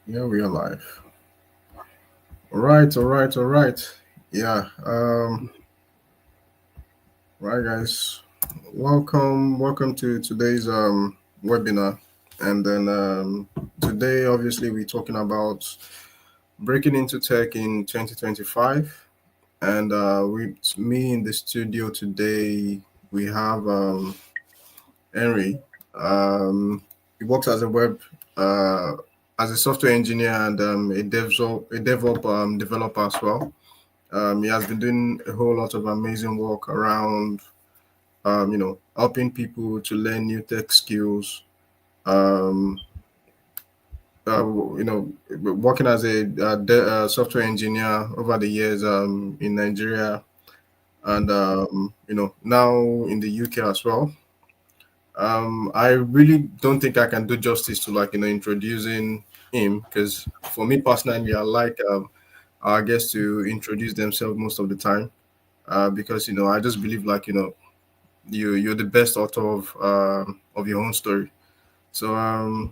Yeah, we are live. All right, all right, all right. Yeah. Right, guys. Welcome to today's webinar. And then today, obviously, we're talking about breaking into tech in 2025. And with me in the studio today, we have Henry. Um, he works as a web uh, as a software engineer and a DevOps developer as well. He has been doing a whole lot of amazing work around, helping people to learn new tech skills. Um, Working as a software engineer over the years in Nigeria and now in the UK as well. I really don't think I can do justice to introducing him because for me personally, I like our guests to introduce themselves most of the time because I just believe you're the best author of your own story. So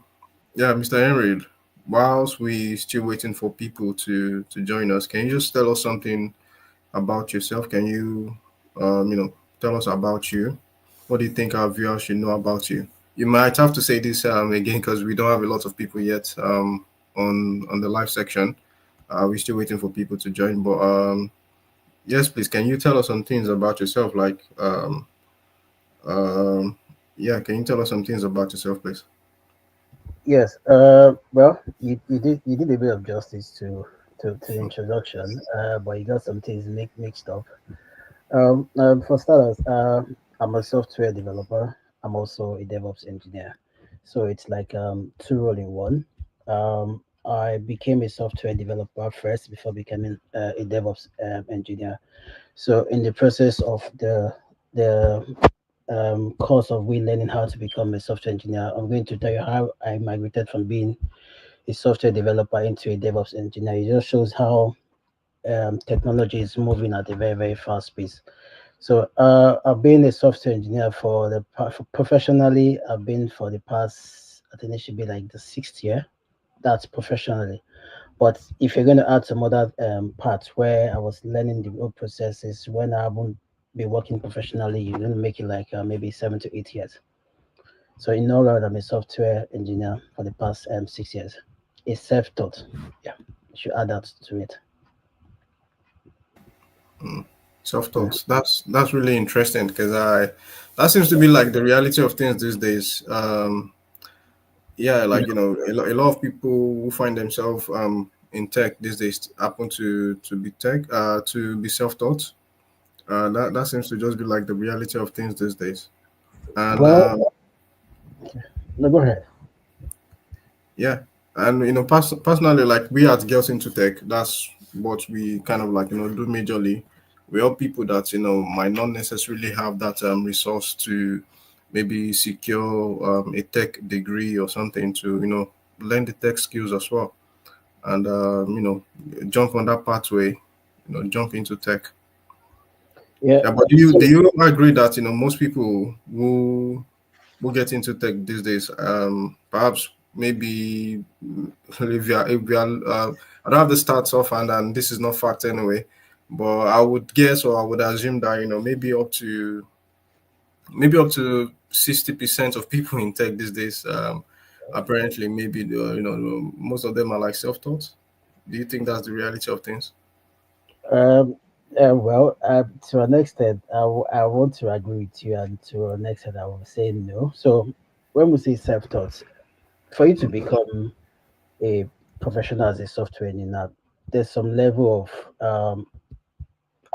yeah, Mr. Henry, whilst we still waiting for people to join us, can you just tell us something about yourself? Can you tell us about you? What do you think our viewers should know about you? You might have to say this again because we don't have a lot of people yet on the live section. We're still waiting for people to join, but yes, please. Can you tell us some things about yourself? Um, yeah, can you tell us some things about yourself, please? Yes. Well, you did a bit of justice to the introduction, but you got some things mixed up. For starters, I'm a software developer. I'm also a DevOps engineer, so it's like two role in one. I became a software developer first before becoming a DevOps engineer. So in the process of the course of we learning how to become a software engineer, I'm going to tell you how I migrated from being a software developer into a DevOps engineer. It just shows how technology is moving at a very fast pace. So I've been a software engineer for professionally. I've been for the past, I think it should be like the sixth year. That's professionally. But if you're going to add some other parts where I was learning the whole processes when I haven't been working professionally, you're going to make it like maybe 7 to 8 years. So in all round, I'm a software engineer for the past 6 years. It's self-taught. Yeah, you should add that to it. Mm. Self Yeah. taught. That's really interesting because I that seems to be like the reality of things these days. Yeah, Yeah. a lot of people who find themselves in tech these days happen to be to be self taught. That seems to just be like the reality of things these days. And Well, no, go ahead. yeah, and personally, like we at Girls into Tech, that's what we kind of do majorly. We help people that might not necessarily have that resource to maybe secure a tech degree or something to learn the tech skills as well, and jump on that pathway, jump into tech. Yeah. Yeah, but do So, you agree that most people who get into tech these days, perhaps maybe if we are, I don't have the stats off, and this is not fact anyway, but I would guess or I would assume that maybe up to 60% of people in tech these days, apparently maybe most of them are like self-taught. Do you think that's the reality of things? um, well, to an extent, I want to agree with you, and to an extent, I will say no. So, when we say self-taught, for you to become a professional as a software engineer, there's some level of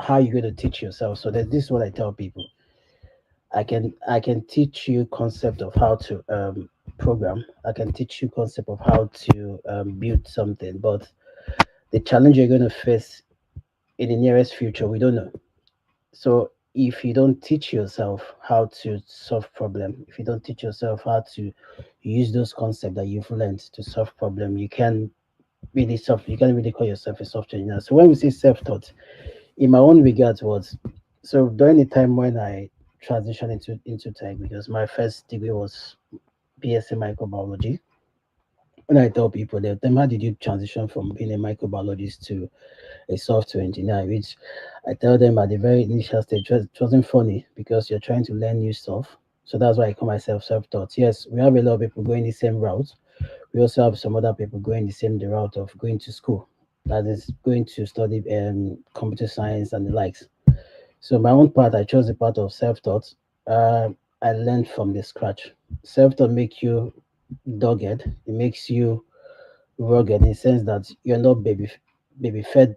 how you're going to teach yourself. So, this is what I tell people. I can teach you concept of how to program. I can teach you concept of how to build something, but the challenge you're going to face in the nearest future, we don't know. So if you don't teach yourself how to solve problem, if you don't teach yourself how to use those concepts that you've learned to solve problem, you can't really call yourself a software engineer. So when we say self-taught, in my own regards was, so during the time when I transitioned into tech, because my first degree was BSc microbiology. when I tell people that, them, how did you transition from being a microbiologist to a software engineer? Which I tell them at the very initial stage, it wasn't funny because you're trying to learn new stuff. So that's why I call myself self-taught. Yes, we have a lot of people going the same route. We also have some other people going the route of going to school, that is going to study computer science and the likes. So my own part, I chose the part of self-taught. I learned from the scratch. Self-taught make you dogged. It makes you rugged in the sense that you're not baby fed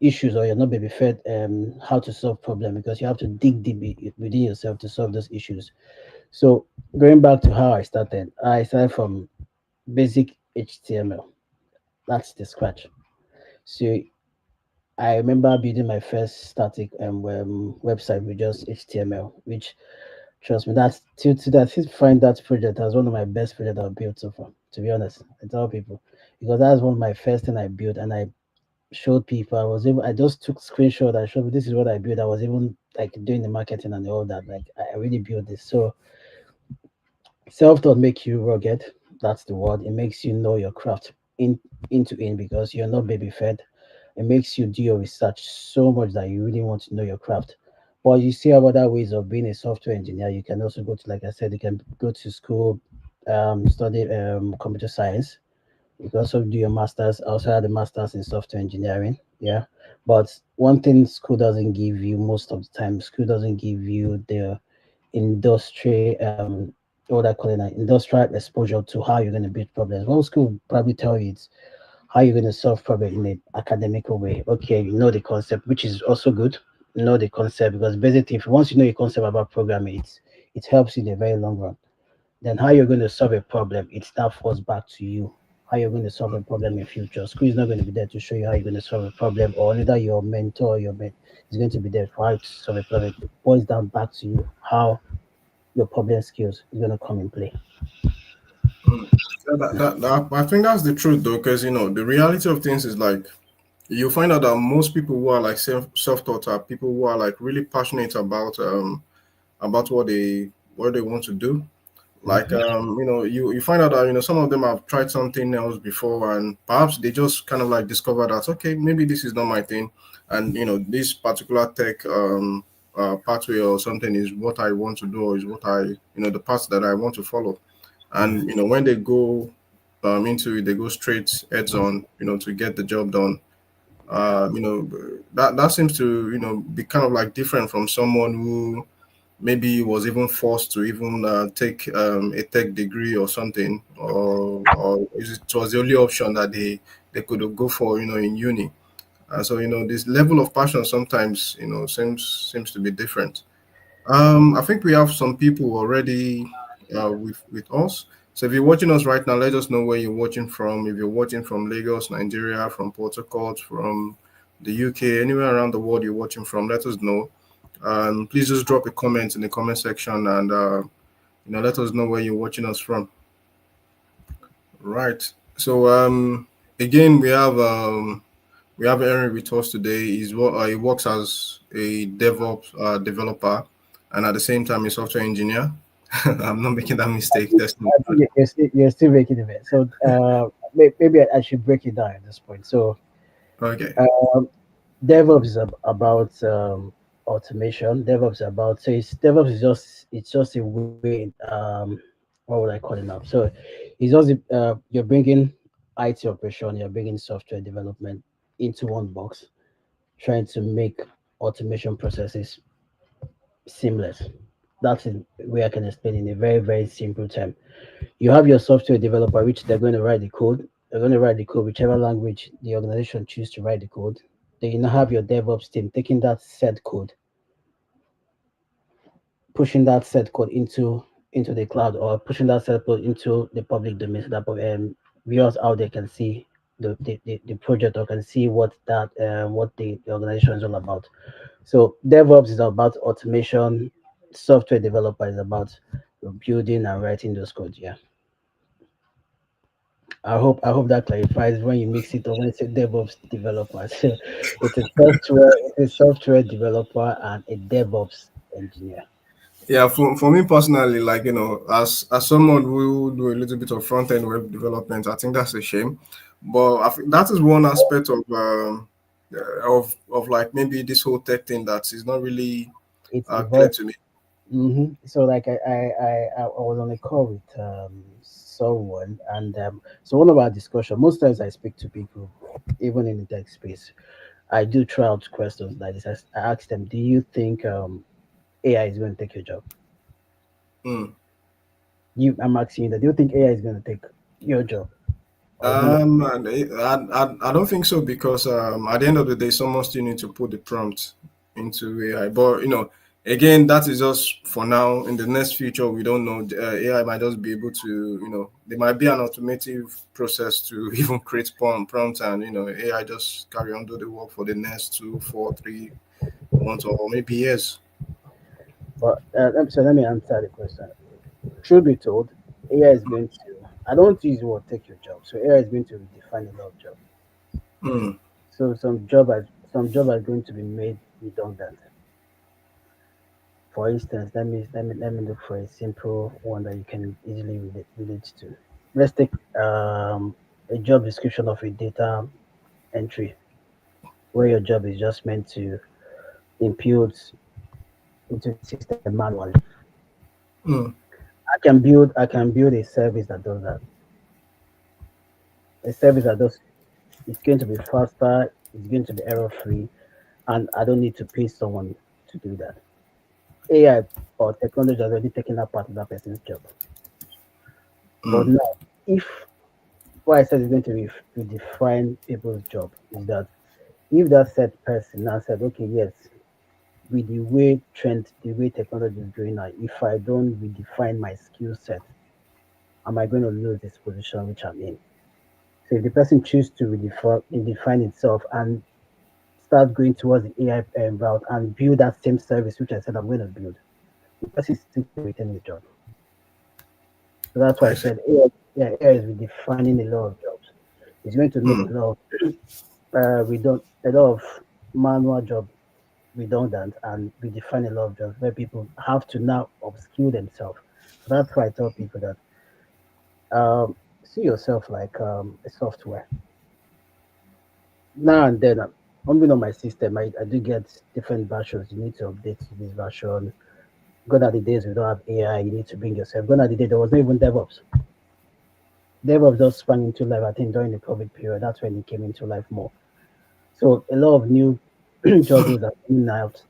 issues, or you're not baby fed how to solve problem, because you have to dig deep within yourself to solve those issues. So going back to how I started from basic HTML. That's the scratch. So I remember building my first static website with just HTML, which, trust me, that's to that, I still find that project as one of my best projects I've built so far. To be honest, I tell people, because that's one of my first thing I built, and I showed people. I just took screenshot. I showed this is what I built. I was even like doing the marketing and all that. Like I really built this. So self-taught make you rugged. That's the word. It makes you know your craft in into in, because you're not baby fed. It makes you do your research so much that you really want to know your craft. But you see have other ways of being a software engineer. You can also go to, like I said, you can go to school, study computer science. You can also do your masters. I also had a masters in software engineering. Yeah. But one thing school doesn't give you most of the time, school doesn't give you the industry, what I call it, industrial exposure to how you're going to build problems. What school will probably tell you it's how you're going to solve problem in an academical way. Okay, you know the concept, which is also good. You know the concept, because basically, if once you know your concept about programming, it helps you in the very long run. Then how you're going to solve a problem, it now falls back to you. How you're going to solve a problem in future. School is not going to be there to show you how you're going to solve a problem, or neither your mentor or your mate is going to be there for how to solve a problem. It boils down back to you how your problem skills is going to come in play. Mm. Yeah, I think that's the truth though, because the reality of things is like you find out that most people who are like self-taught are people who are like really passionate about what they want to do. Like Mhm. you find out that some of them have tried something else before, and perhaps they just kind of like discover that, okay, maybe this is not my thing, and this particular tech pathway or something is what I want to do, or is what I the path that I want to follow. And Mhm. when they go into it, they go straight heads on, to get the job done. That seems to be kind of like different from someone who maybe was even forced to even take a tech degree or something, or it was the only option that they could go for, in uni. So this level of passion sometimes seems to be different. I think we have some people already with us. So if you're watching us right now, let us know where you're watching from. If you're watching from Lagos, Nigeria, from Port Harcourt, from the UK, anywhere around the world you're watching from, let us know. Please just drop a comment in the comment section, and let us know where you're watching us from. Right. So again, we have Aaron with us today. He works as a DevOps developer, and at the same time, a software engineer. I'm not making that mistake. That's not I think you're still making it. So maybe I should break it down at this point. So okay. um, DevOps is about automation. DevOps is just a way. What would I call it now? So it's just you're bringing IT operation, you're bringing software development into one box, trying to make automation processes seamless. That's the way I can explain in a very simple term. You have your software developer, which they're going to write the code. They're going to write the code, whichever language the organization choose to write the code. Then you now have your DevOps team taking that said code, pushing that set code into the cloud, or pushing that set code into the public domain, so that viewers out there can see the project, or can see what the organization is all about. So DevOps is about automation. Software developer is about building and writing those codes. Yeah. I hope that clarifies when you mix it up, when you say DevOps developer. So it's a software developer and a DevOps engineer. Yeah, for me personally, like as someone who do a little bit of front end web development, I think that's a shame. But I think that is one aspect of like maybe this whole tech thing that is not really It's clear evolved. to me. So like I was on a call with someone, and so one of our discussion. Most times I speak to people, even in the tech space, I do try out questions like this. I ask them, "Do you think AI is going to take your job?" Mm. I'm asking you that. Do you think AI is going to take your job, or is going to? And I don't think so because at the end of the day, someone still need to put the prompt into AI. But again, that is just for now. In the next future, we don't know. AI might just be able to, there might be an automative process to even create prompts, and AI just carry on do the work for the next 2, 4, 3 months or maybe years. But so let me answer the question. Truth be told, AI is going to. I don't use the word take your job. So AI is going to redefine a lot of jobs. Mm, So some job are going to be made redundant. For instance, let me look for a simple one that you can easily relate to. Let's take a job description of a data entry, where your job is just meant to input into the system manually. mm, I can build a service that does that. A service that does it's going to be faster, it's going to be error free, and I don't need to pay someone to do that. AI or technology has already taken that part of that person's job. But mm, now, if what I said is going to redefine people's job is that if that said person now said, okay, yes, with the way trend, the way technology is going now, if I don't redefine my skill set, am I going to lose this position which I'm in? So if the person chooses to redefine itself and start going towards the AI route and build that same service which I said I'm going to build, the person is still going to retain his job. So that's why I I see. said AI, yeah, AI is redefining a lot of jobs. It's going to make Mm, a lot of manual job redundant and redefine a lot of jobs where people have to now upskill themselves. So that's why I tell people that see yourself like a software. Now and then, even on my system, I do get different versions. You need to update to this version. Gone are the days we don't have AI. You need to bring yourself. Gone are the days there was not even DevOps. DevOps just sprang into life. I think during the COVID period, that's when it came into life more. So a lot of new job roles are coming out.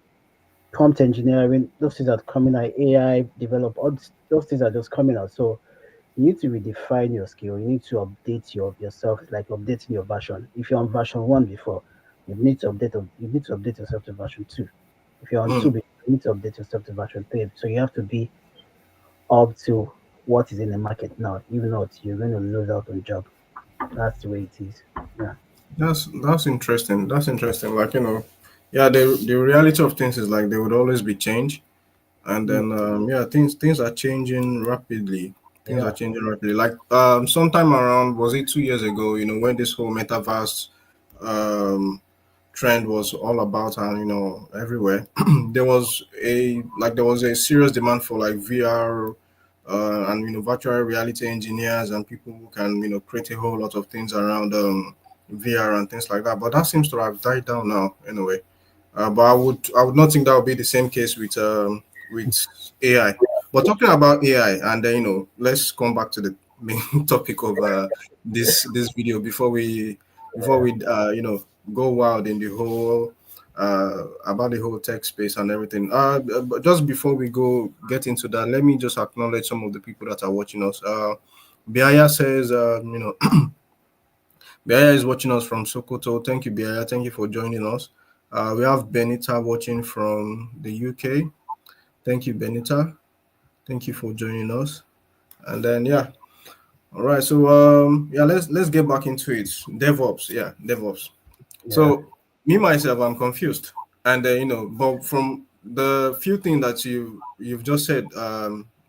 Prompt engineering, those things are coming out. AI develop, those things are just coming out. So you need to redefine your skill. You need to update yourself. It's like updating your version. If you're on version one before, you need to update yourself to version two. If you're on two, mm. you need to update yourself to version three. So you have to be up to what is in the market now. If not, you're going to lose out on job. That's the way it is. Yeah. That's interesting. That's interesting. Like yeah, the reality of things is like there would always be change, and Mm, then yeah, things are changing rapidly. Things are yeah. changing rapidly. Like sometime around, was it 2 years ago? When this whole metaverse um trend was all about, and everywhere there was a serious demand for like VR and virtual reality engineers and people who can create a whole lot of things around VR and things like that. But that seems to have died down now anyway. But I would not think that would be the same case with AI. But talking about AI, and then let's come back to the main topic of this video before we go wild in the whole about the whole tech space and everything. But just before we go get into that, let me just acknowledge some of the people that are watching us. Biaya says, Biaya is watching us from Sokoto. Thank you, Biaya. Thank you for joining us. We have Benita watching from the UK. Thank you, Benita. Thank you for joining us. And then yeah, all right. So yeah, let's get back into it. DevOps, yeah, DevOps. Yeah. So me myself, I'm confused, and but from the few things that you've just said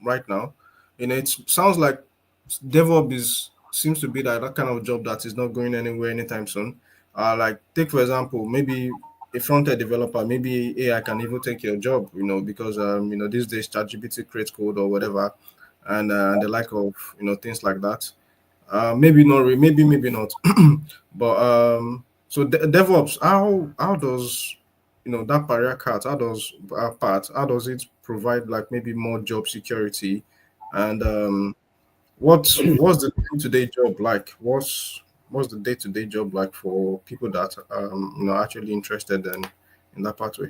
right now, it sounds like DevOps seems to be that kind of job that is not going anywhere anytime soon. Like take for example, maybe a front-end developer, maybe AI can even take your job, because these days ChatGPT creates code or whatever, and the like of things like that. Maybe not, maybe not, but so DevOps, how does that barrier cut? How does how does it provide like maybe more job security, and what's the day-to-day job like? What's the day-to-day job like for people that actually interested in that pathway?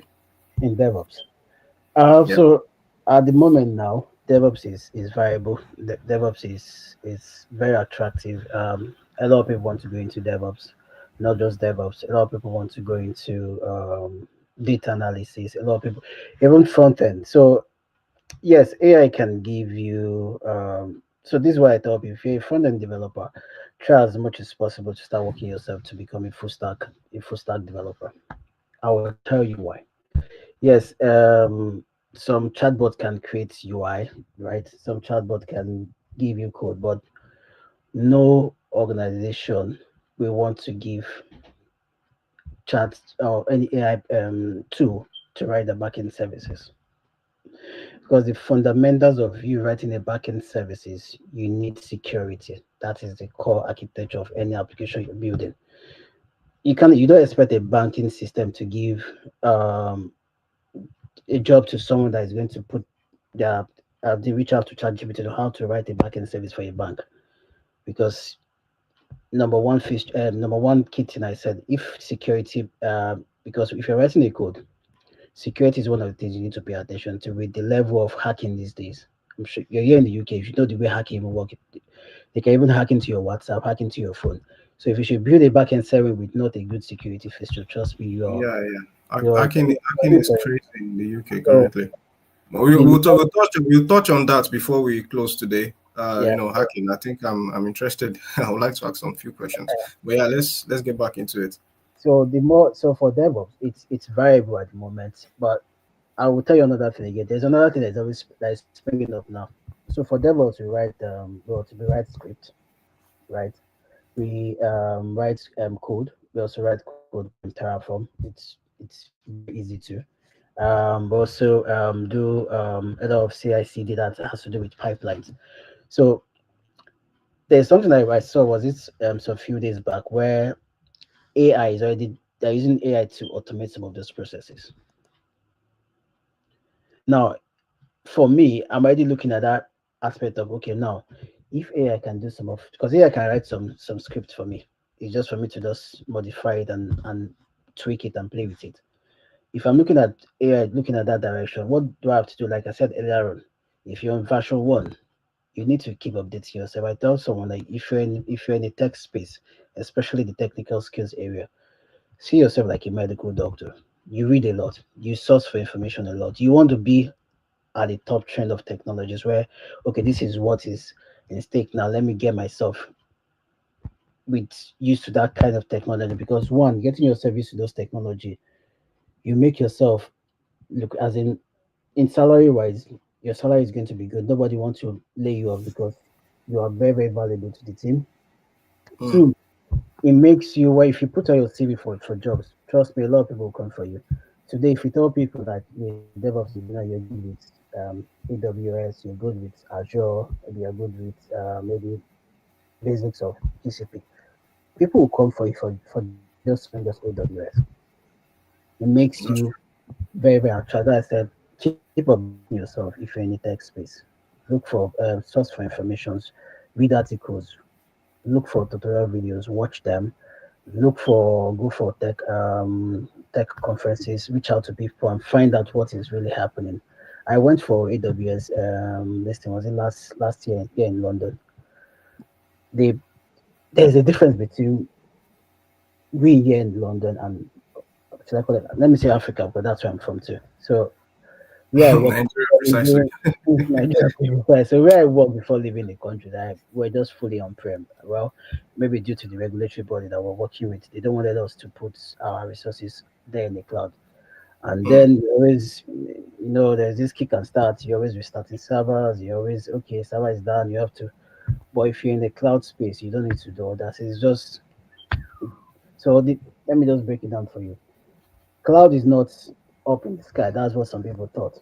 in DevOps. Yeah, So at the moment now, DevOps is viable. DevOps is very attractive. A lot of people want to go into DevOps, not just DevOps. A lot of people want to go into data analysis. A lot of people, even front end. So yes, AI can give you. So this is why I tell people: if you're a front end developer, try as much as possible to start working yourself to become a full stack developer. I will tell you why. Yes, some chatbot can create UI, right? Some chatbot can give you code, but no organization will want to give chat or any AI tool to write the backend services, because the fundamentals of you writing a backend services, you need security. That is the core architecture of any application you're building. You don't expect a banking system to give um, a job to someone that is going to put their they reach out to ChatGPT to how to write a backend service for a bank, because number one key thing I said, if security because if you're writing a code, security is one of the things you need to pay attention to with the level of hacking these days. I'm sure you're here in the UK. If you know the way hacking even work, they can even hack into your WhatsApp, hack into your phone. So if you should build a backend server with not a good security feature, trust me, yeah, yeah. you're Hacking is crazy in the UK so currently. But we, the we'll touch on that before we close today. yeah. Hacking. I think I'm interested. I would like to ask some few questions. But yeah, let's get back into it. So for DevOps, it's variable at the moment. But I will tell you another thing again. There's another thing that is springing up now. So for DevOps, we write script, right? We write code. We also write code in Terraform. It's very easy to. We also do a lot of CI/CD that has to do with pipelines. So there's something I saw was it some few days back where AI is already they're using AI to automate some of those processes. Now, for me, I'm already looking at that aspect of okay, now if AI can do some of because AI can write some script for me. It's just for me to just modify it and tweak it and play with it. If I'm looking at AI looking at that direction, what do I have to do? Like I said earlier on, if you're on version one, you need to keep updating yourself. I tell someone like if you're in the tech space, especially the technical skills area, see yourself like a medical doctor. You read a lot, you source for information a lot. You want to be at the top trend of technologies where, okay, this is what is in stake now. Let me get myself with used to that kind of technology because one, getting yourself used to those technology, you make yourself look as in salary wise, your salary is going to be good. Nobody wants to lay you off because you are very, very valuable to the team. Mm, Two, it makes you well if you put on your CV for jobs, trust me, a lot of people will come for you. Today, if you tell people that you're a DevOps engineer, you're good with AWS, you're good with Azure, maybe you're good with maybe basics of GCP, people will come for you for just AWS. It makes that's you very, very attractive. Like I said, keep updating yourself if you're in the tech space. Look for source for informations, read articles, look for tutorial videos, watch them, go for tech conferences, reach out to people and find out what is really happening. I went for AWS this thing was it last year here in London. They There's a difference between we here in London and should I call it let me say Africa, but that's where I'm from too. So where I work Nigeria before precisely. Nigeria, so where I work before leaving the country, that we're just fully on prem. Well, maybe due to the regulatory body that we're working with, they don't want us to put our resources there in the cloud. And Mm, then you always, there's this kick and start. You always restarting servers. You always okay, server is down. You have to. But if you're in the cloud space, you don't need to do all that. It's just so. Let me just break it down for you. Cloud is not up in the sky. That's what some people thought.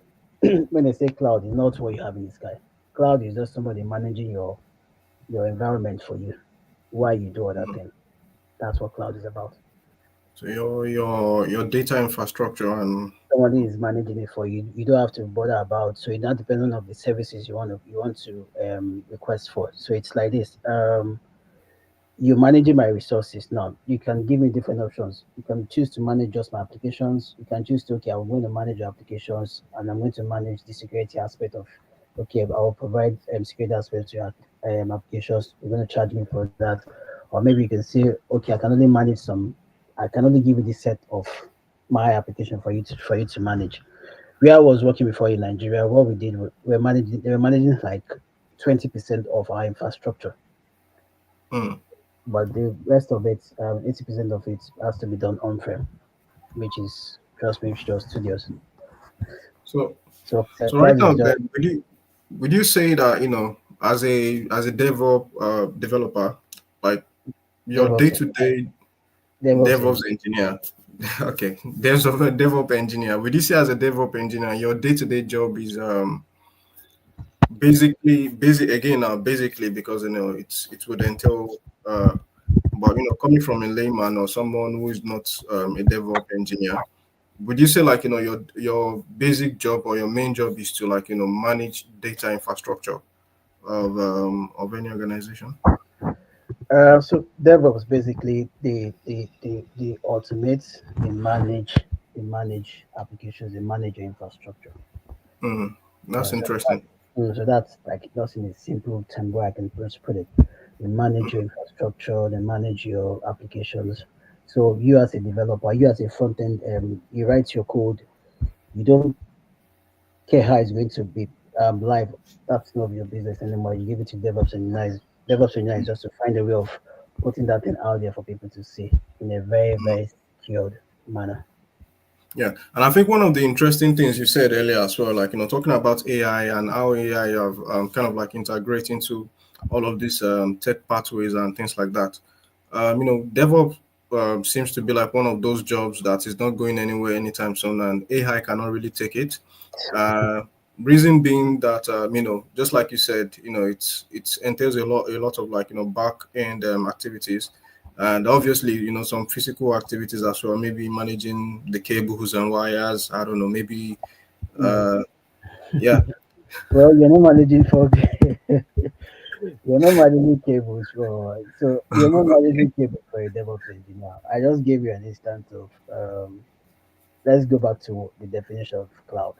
When they say cloud, it's not what you have in the sky. Cloud is just somebody managing your environment for you while you do other Mm. things. That's what cloud is about. So your data infrastructure and Somebody is managing it for you. You don't have to bother about. So it's not dependent on the services you want to request for. So it's like this. You're managing my resources now. You can give me different options. You can choose to manage just my applications. You can choose to, okay, I'm going to manage your applications and I'm going to manage the security aspect of, okay, I'll provide security aspects to your applications. You're going to charge me for that. Or maybe you can say, okay, I can only give you this set of my application for you to manage. Where I was working before in Nigeria, what we did, they were managing like 20% of our infrastructure, mm. but the rest of it, 80% of it has to be done on-prem, which is just Visual Studios. so So so right cloud now is just then would you say that as a DevOps developer, like your DevOps, day-to-day DevOps DevOps engineer. engineer, okay, DevOps engineer, would you say as a DevOps engineer your day-to-day job is basically basic again now basically because it would entail but coming from a layman or someone who is not a DevOps engineer, would you say like your basic job or your main job is to like manage data infrastructure of any organization? So DevOps basically they automate, they manage applications, they manage your infrastructure. Mm, Yeah, that's so interesting. so that's like just in a simple term where I can just put it. They manage your infrastructure, they manage your applications. So you as a developer, you as a front end, you write your code. You don't care how it's going to be live. That's not your business anymore. You give it to DevOps engineers. DevOps engineers just to find a way of putting that thing out there for people to see in a very, very secured manner. Yeah, and I think one of the interesting things you said earlier as well, like talking about AI and how AI have kind of like integrate into all of these tech pathways and things like that. DevOps seems to be like one of those jobs that is not going anywhere anytime soon, and AI cannot really take it. Uh, Reason being that just like you said, it's entails a lot of like back end activities, and obviously some physical activities as well. Maybe managing the cables and wires. I don't know. Maybe Mm. uh, yeah. Well, you're not managing for you're not managing cables for so you're not managing cables for a DevOps engineer. I just gave you an instance of let's go back to the definition of cloud.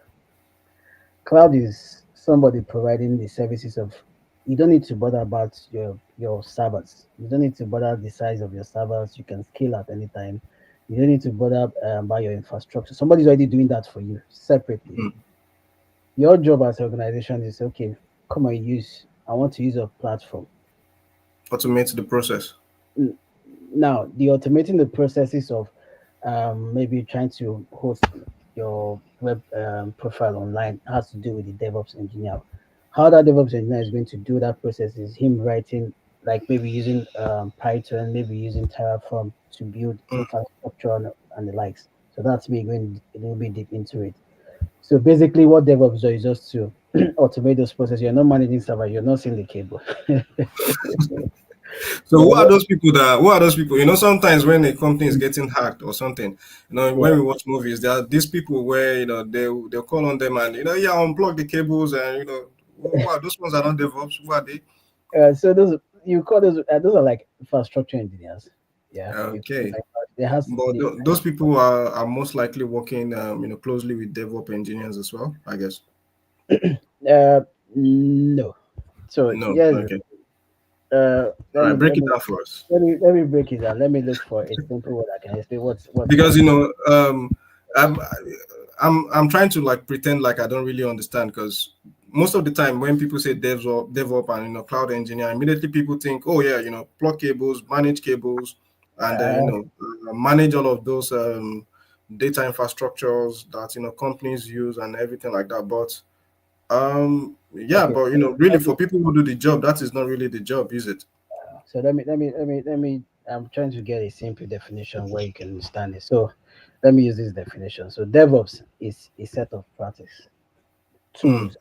Cloud is somebody providing the services of. You don't need to bother about your servers. You don't need to bother the size of your servers. You can scale at any time. You don't need to bother about your infrastructure. Somebody's already doing that for you separately. Mm, Your job as an organization is okay. Come and use. I want to use a platform. automate the process. N- Now, the automating the processes of maybe trying to host your web profile online has to do with the DevOps engineer. How that DevOps engineer is going to do that process is him writing, like maybe using Python, maybe using Terraform to build Mm. infrastructure and the likes. So that's me going a little bit deep into it. So basically, what DevOps does is just to automate those processes. You're not managing server, you're not seeing the cable. So you're who are not, those people that who are those people? Sometimes when a company is getting hacked or something, when yeah. we watch movies, there are these people where they'll call on them and yeah, unplug the cables and who are those ones are not DevOps? Who are they? So those you call those are like infrastructure engineers. Yeah, you call them Okay. like that. There has But the those people are most likely working closely with DevOps engineers as well, I guess. uh no. So No, yes, okay. let All me right, break let it me down for us. let me break it down. Let me look for a simple word I can explain what's Because happening. I'm I'm trying to like pretend like I don't really understand because most of the time when people say DevOps and cloud engineer, immediately people think, oh yeah, plug cables, manage cables, and Uh, manage all of those data infrastructures that companies use and everything like that. But yeah, okay. but really for people who do the job, that is not really the job, is it? So let me I'm trying to get a simple definition where you can understand it. So let me use this definition. So DevOps is a set of practice Hmm. tools.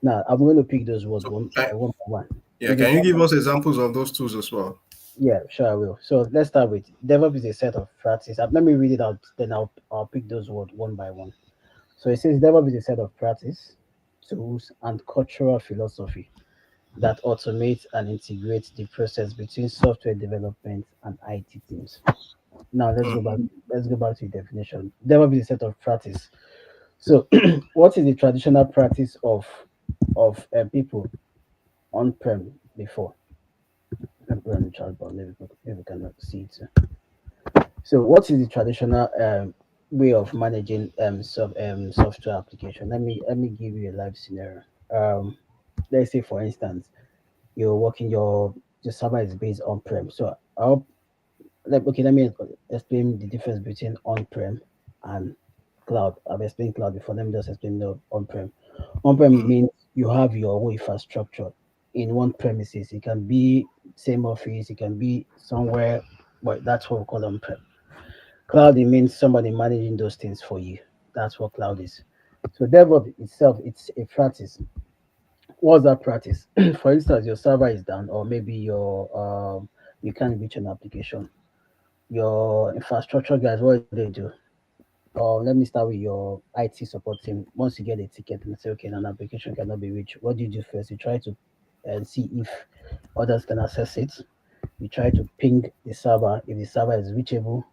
Now I'm going to pick those words So, one by one. yeah, It's a can you set give of, us examples of those tools as well? yeah, sure I will. So let's start with DevOps is a set of practice. Let me read it out, then I'll pick those words one by one. So it says DevOps is a set of practice, tools, and cultural philosophy that automates and integrates the process between software development and IT teams. Now let's go Hmm. back. Let's go back to the definition. DevOps is a set of practice. So, what is the traditional practice of people on-prem before? Let me put on the chat bar. Maybe we cannot see it. So, what is the traditional way of managing software application? Let me give you a live scenario. Um, let's say, for instance, you're working your server is based on-prem. So, let me explain the difference between on-prem and cloud. I've explained cloud before. Let me just explain the on-prem. On-prem Hmm. means you have your whole infrastructure in one premises. It can be same office, it can be somewhere, but that's what we call on-prem. Cloud, it means somebody managing those things for you. That's what cloud is. So DevOps itself, it's a practice. What's that practice? For instance, your server is down, or maybe you can't reach an application. Your infrastructure guys, what do they do? Let me start with your IT support team. Once you get a ticket and say, okay, an application cannot be reached, what do you do first? You try to see if others can access it. You try to ping the server if the server is reachable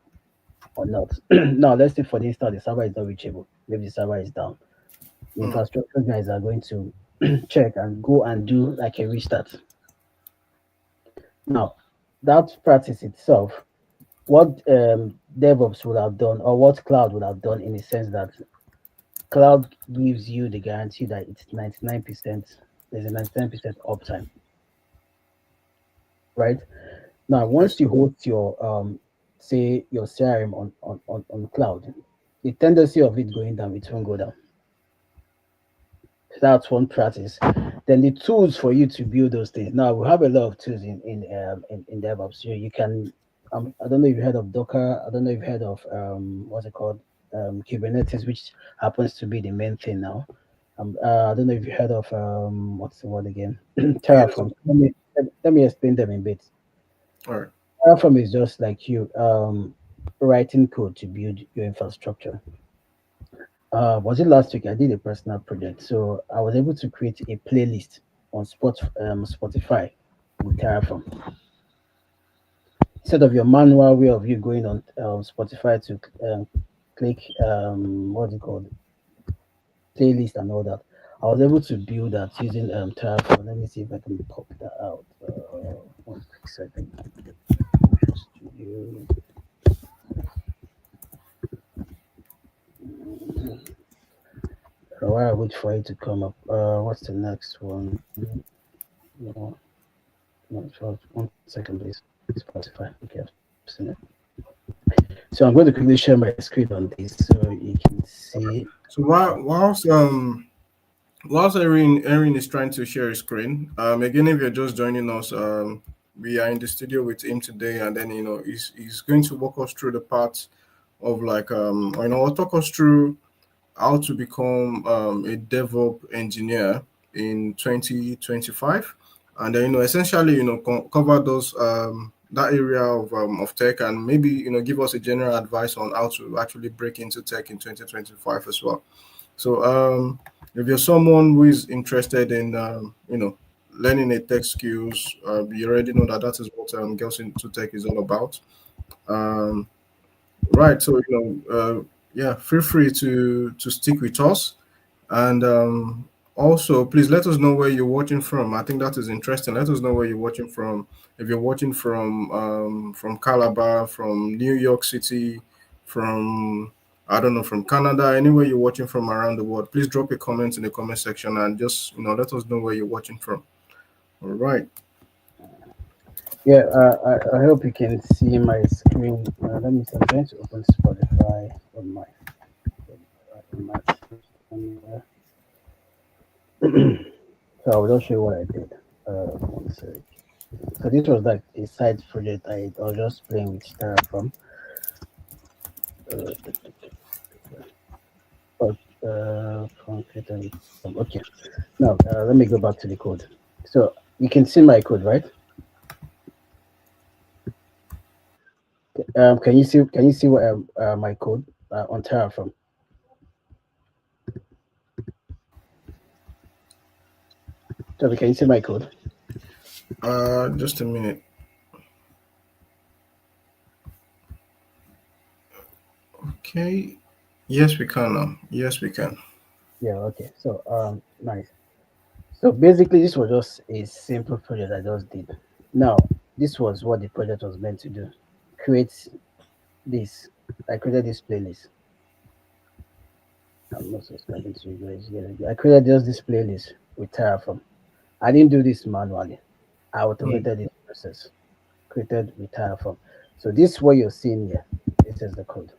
or not. Now, let's say for instance, the server is not reachable. Maybe the server is down. The Hmm. infrastructure guys are going to check and go and do like a restart. Now, that practice itself, what DevOps would have done, or what cloud would have done, in the sense that cloud gives you the guarantee that it's 99%, there's a 99% uptime, right? Now, I once see. you host your say your CRM on cloud, the tendency of it going down, it won't go down. That's one practice. Then the tools for you to build those things. Now we have a lot of tools in DevOps. You can I don't know if you heard of Docker. I don't know if you heard of what's it called, Kubernetes, which happens to be the main thing now. I don't know if you heard of what's the word again? Yes. Terraform. Let me explain them in bits. All right. Terraform is just like you writing code to build your infrastructure. Was it last week? I did a personal project, so I was able to create a playlist on Spotify with Terraform. Instead of your manual way of you going on Spotify to click what's it called, playlist and all that, I was able to build that using Terraform. Let me see if I can pop that out. One quick second. Studio. While I wait for it to come up, what's the next one? No, no, one second, please. Spotify. Okay, I've seen it. So I'm going to quickly share my screen on this so you can see. So whilst Erin is trying to share his screen, again, if you're just joining us, we are in the studio with him today, and then he's going to walk us through the parts of like or talk us through how to become a DevOps engineer in 2025, and then essentially cover those that area of tech, and maybe give us a general advice on how to actually break into tech in 2025 as well. So if you're someone who is interested in learning a tech skills, you already know that that is what Girls into Tech is all about. Um, right. So yeah, feel free to stick with us, and also please let us know where you're watching from. I think that is interesting. Let us know where you're watching from. If you're watching from Calabar, from New York City, from I don't know, from Canada, anywhere you're watching from around the world, please drop a comment in the comment section and just let us know where you're watching from. All right. Yeah, I hope you can see my screen. Let me see. I'm trying to open Spotify on my system here. So I will just show you what I did. One sec. So this was like a side project. I was just playing with Terraform. Uh, but, from creator okay. Now let me go back to the code. So you can see my code, right? Can you see what my code on Terraform? Tobi, can you see my code? Just a minute. Okay. Yes, we can now. Yes, we can. Yeah. Okay. So nice. So basically, this was just a simple project I just did. Now, this was what the project was meant to do. Create this. I created this playlist. I'm not subscribing to you guys. I created just this playlist with Terraform. I didn't do this manually. I Mm, automated this process. Created with Terraform. So this is what you're seeing here. This is the code.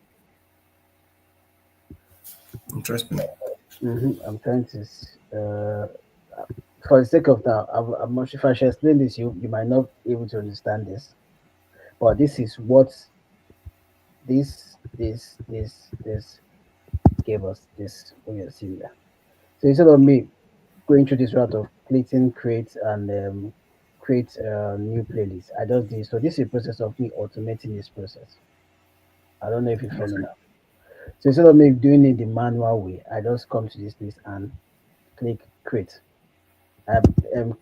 interesting. I'm trying to. For the sake of now, I'm not sure if I should explain this. You might not be able to understand this, but this is what this gave us. This what you're seeing there. So instead of me going through this route of clicking create and create a new playlist, I just did. So this is a process of me automating this process. I don't know if you follow now. So instead of me doing it the manual way, I just come to this place and click create. I've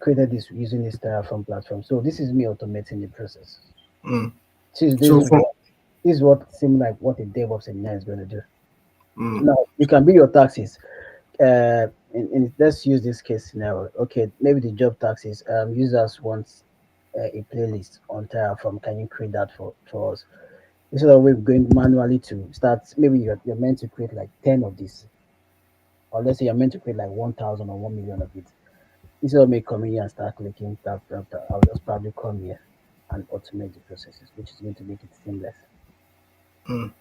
created this using this Terraform platform. So this is me automating the process. Mm. This, So this is from what this is what seems like what a DevOps engineer is going to do. mm, Now you can build your taxes. Let's use this case scenario. Okay, maybe the job taxes. Users want a playlist on Terraform. Can you create that for us? Instead of we going manually to start, maybe you're meant to create like 10 of this, or let's say you're meant to create like 1,000 or 1 million of it. Instead of me coming here and start clicking tap tap tap, I'll just probably come here and automate the processes, which is going to make it seamless.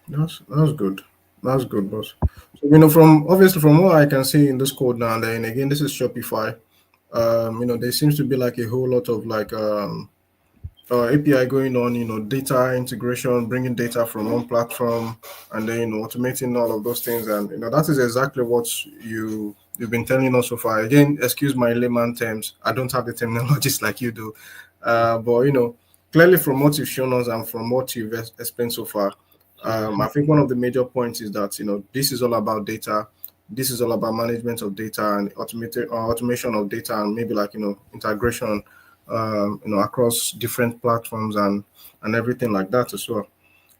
that's good. That's good, boss. So from obviously from what I can see in this code now, and then again, this is Shopify. There seems to be like a whole lot of like API going on, data integration, bringing data from one platform, and then automating all of those things, and that is exactly what you've been telling us so far. Again, excuse my layman terms, I don't have the terminologies like you do, but clearly from what you've shown us and from what you've explained so far, I think one of the major points is that this is all about data. This is all about management of data and automated automation of data, and maybe like integration across different platforms and everything like that as well.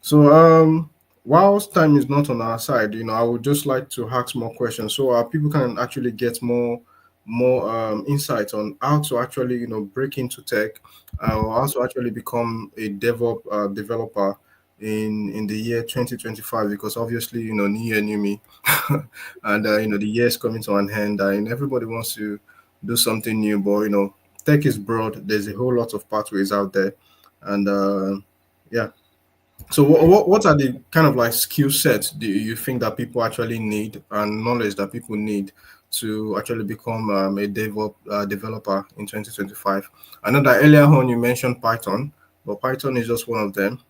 So whilst time is not on our side, I would just like to ask more questions so people can actually get more insight on how to actually break into tech, or how to actually become a DevOps developer in the year 2025, because obviously new year new me. And the year is coming to an end, and everybody wants to do something new, but tech is broad. There's a whole lot of pathways out there, and yeah. So what are the kind of like skill sets do you think that people actually need, and knowledge that people need to actually become a developer in 2025? I know that earlier on you mentioned Python, but Python is just one of them.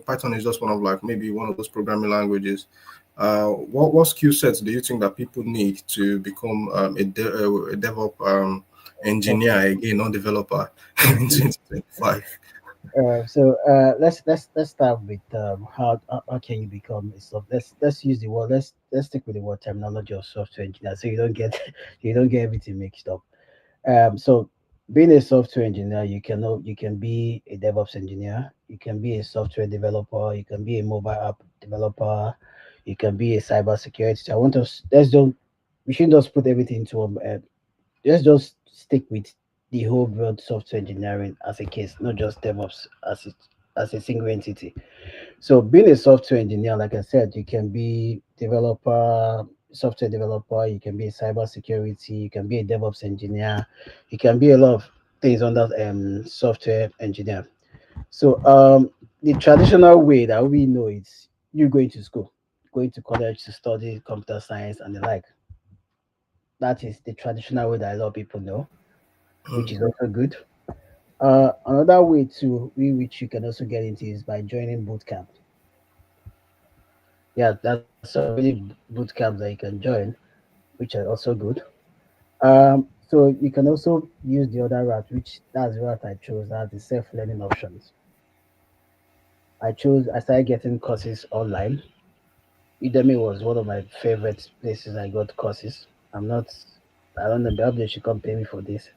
Python is just one of like maybe one of those programming languages. What skill sets do you think that people need to become a DevOps engineer again, not developer, in 2025? So let's start with how can you become a soft. Let's use the word. Let's stick with the word terminology of software engineer, so you don't get you don't get everything mixed up. So being a software engineer, you can be a DevOps engineer, you can be a software developer, you can be a mobile app developer, you can be a cybersecurity. So I want us let's don't we shouldn't just put everything into let's just stick with the whole broad software engineering as a case, not just DevOps as a single entity. So being a software engineer, like I said, you can be developer, software developer, you can be a cybersecurity, you can be a DevOps engineer, you can be a lot of things under software engineer. So the traditional way that we know is you going to school, going to college to study computer science and the like. That is the traditional way that a lot of people know, which Mm, is also good. Another way to which you can also get into is by joining boot camp. Yeah, that's some really boot camps that you can join, which are also good. So you can also use the other route, which that's the route I chose. That's the self-learning options. I started getting courses online. Udemy was one of my favorite places I got courses. I'm not, I don't know, maybe they should come pay me for this.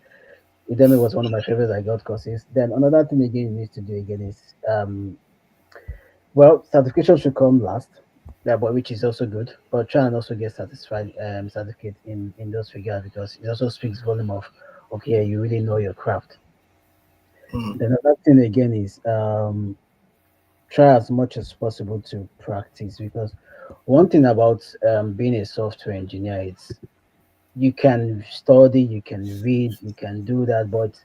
Udemy was one of my favorites I got courses. Then another thing again you need to do again is, well, certification should come last, yeah, but which is also good. But try and also get satisfied certificate in those figures because it also speaks volume of, okay, you really know your craft. mm, Then another thing again is try as much as possible to practice because one thing about being a software engineer is you can study, you can read, you can do that, but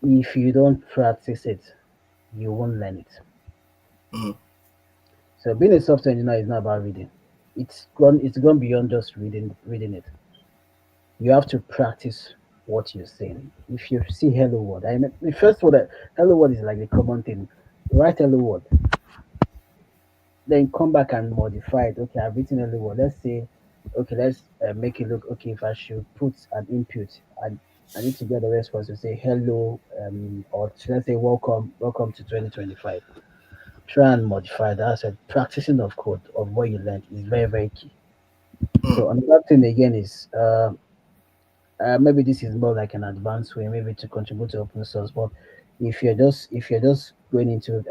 if you don't practice it, you won't learn it. mm, So being a software engineer is not about reading. It's gone beyond just reading it. You have to practice what you're saying. If you see hello world, I mean the first word hello world is like the common thing. Write hello world, then come back and modify it. Okay, I've written hello world. Let's say, okay, let's make it look okay. If I should put an input, I need to get a response to say hello, or let's say welcome to 2025. Try and modify that. So practicing of code of what you learned is very very key. mm, So another thing again is maybe this is more like an advanced way, maybe to contribute to open source. But if you're just going into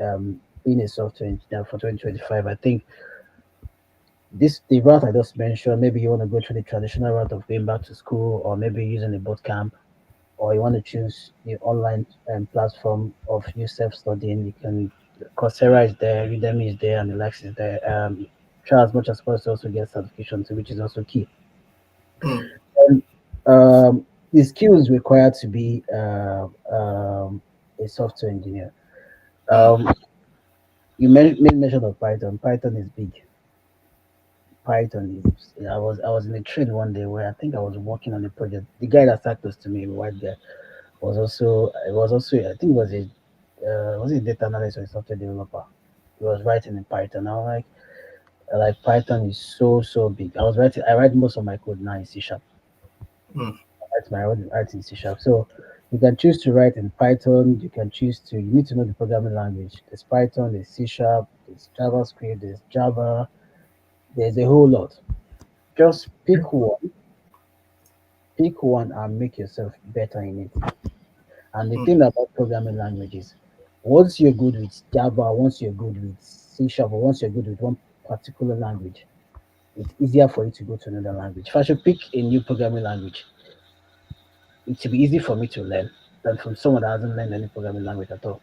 being a software engineer for 2025, I think this the route I just mentioned. Maybe you want to go through the traditional route of going back to school, or maybe using a boot camp, or you want to choose the online platform of you self studying. You can Coursera is there, Udemy is there, and the likes is there. Try as much as possible to also get certification, too, which is also key. mm, And the skills required to be a software engineer. mm, Um, you made mention of Python. Python is big. Python is. I was in a train one day where I think I was working on a project. The guy that sat close to me, a white guy, was also I think was he a data analyst or a software developer. He was writing in Python. I was like Python is so big. I write most of my code now in C sharp. mm, That's my own write in C sharp. So you can choose to write in Python. You need to know the programming language. There's Python, there's C sharp, there's JavaScript, there's Java, there's a whole lot. Just pick one and make yourself better in it. And the mm, thing about programming languages, once you're good with Java, once you're good with C sharp, or once you're good with one particular language, it's easier for you to go to another language. If I should pick a new programming language, it should be easy for me to learn than from someone that hasn't learned any programming language at all.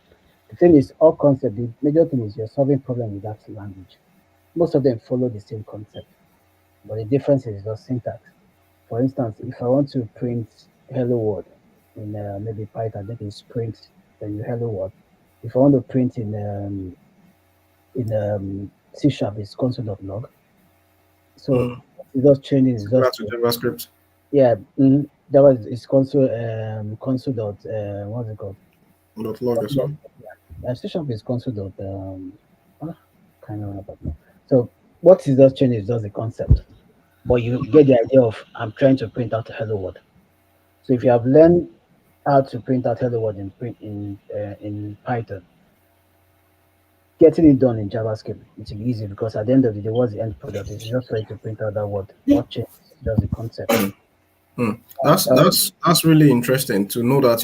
The thing is, all concept, the major thing is you're solving problem with that language. Most of them follow the same concept, but the difference is just syntax. For instance, if I want to print hello world in maybe Python, that is print then you hello world. If I want to print in C sharp, it's console.log. So mm. it's just changing. It's Similar just to JavaScript. yeah. That was it's console dot what's it called? Dot log as Console dot, well. yeah. C sharp is console dot ah, kind of remember now. So what is just changing is just the concept, but you get the idea of I'm trying to print out a hello world. So if you have learned how to print out hello world in Python, getting it done in JavaScript it will be easy because at the end of the day, what's the end product? It's just for you to print out that word. What changes is just the concept. Hmm. That's Uh, that's that's really interesting to know that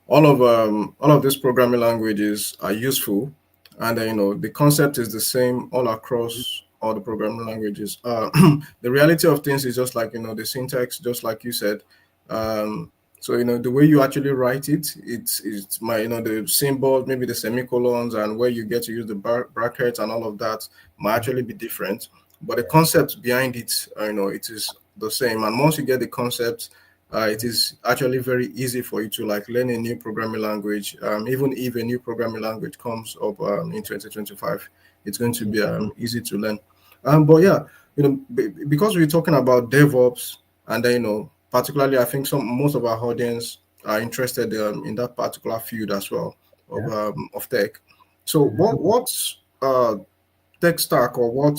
all of these programming languages are useful, and the concept is the same all across all the programming languages. The reality of things is just like the syntax, just like you said. Um, so the way you actually write it's my the symbols, maybe the semicolons, and where you get to use the brackets and all of that might actually be different, but the yeah, concept behind it, it is the same. And once you get the concept, it is actually very easy for you to like learn a new programming language. Even if a new programming language comes up in 2025, it's going to yeah, be easy to learn. But yeah, because we're talking about DevOps, and then particularly I think some most of our audience are interested in that particular field as well Yeah. of tech. So what's tech stack, or what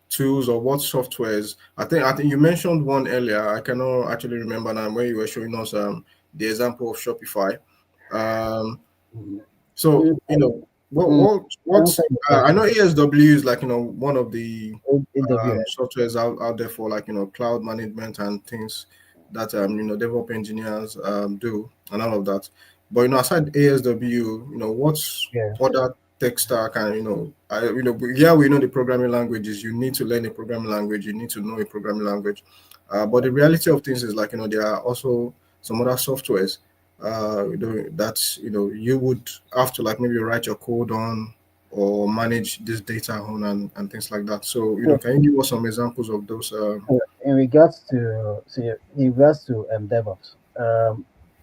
tools or what softwares? I think you mentioned one earlier. I cannot actually remember now, where you were showing us the example of Shopify. Um, Mm. so Mm, mm, what's answer your I question. know ASW is, like, one of the AWS. softwares out there for, like, cloud management and things that DevOps engineers do, and all of that. But aside ASW, what's Yeah. other tech stack? And yeah, we know the programming languages. You need to learn a programming language. You need to know a programming language. But the reality of things is, like, there are also some other softwares that you would have to, like, maybe write your code on, or manage this data on, and things like that. So, So, can you give us some examples of those? in regards to DevOps,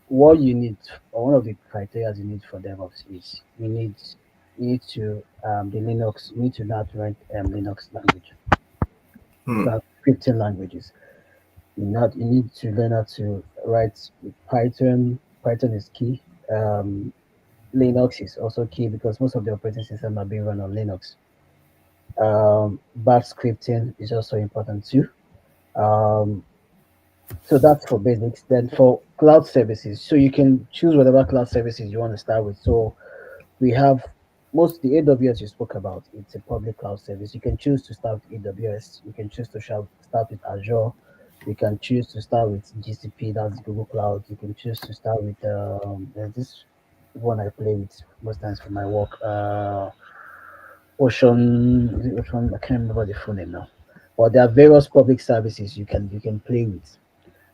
what you need, or one of the criteria you need for DevOps is you need to the Linux you need to know how to write Linux language, Hmm. scripting languages. You need to learn how to write with Python. Python is key. Um, Linux is also key because most of the operating systems are being run on Linux. Bash scripting is also important too. Um, so that's for basics. Then for cloud services, so you can choose whatever cloud services you want to start with. So we have most the AWS you spoke about. It's a public cloud service. You can choose to start with AWS. You can choose to start with Azure. You can choose to start with GCP. That's Google Cloud. You can choose to start with there's this one I play with most times for my work. Ocean, is it Ocean? I can't remember the full name now. But there are various public services you can play with.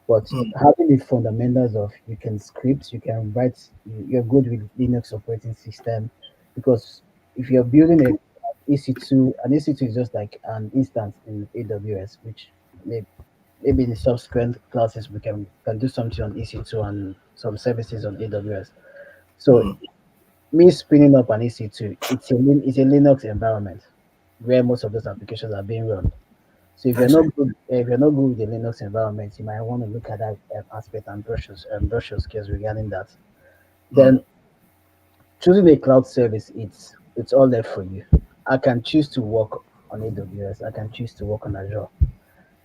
But Hmm. having the fundamentals of you can script, you can write, you're good with Linux operating system, because if you're building a EC2, an EC2 is just like an instance in AWS, which maybe in the subsequent classes we can do something on EC2 and some services on AWS. So Hmm. me spinning up an EC2, it's a Linux environment where most of those applications are being run. So I see. if you're not good with the Linux environment, you might want to look at that aspect and brush your skills regarding that. Hmm. Then choosing a cloud service, it's all left for you. I can choose to work on AWS. I can choose to work on Azure.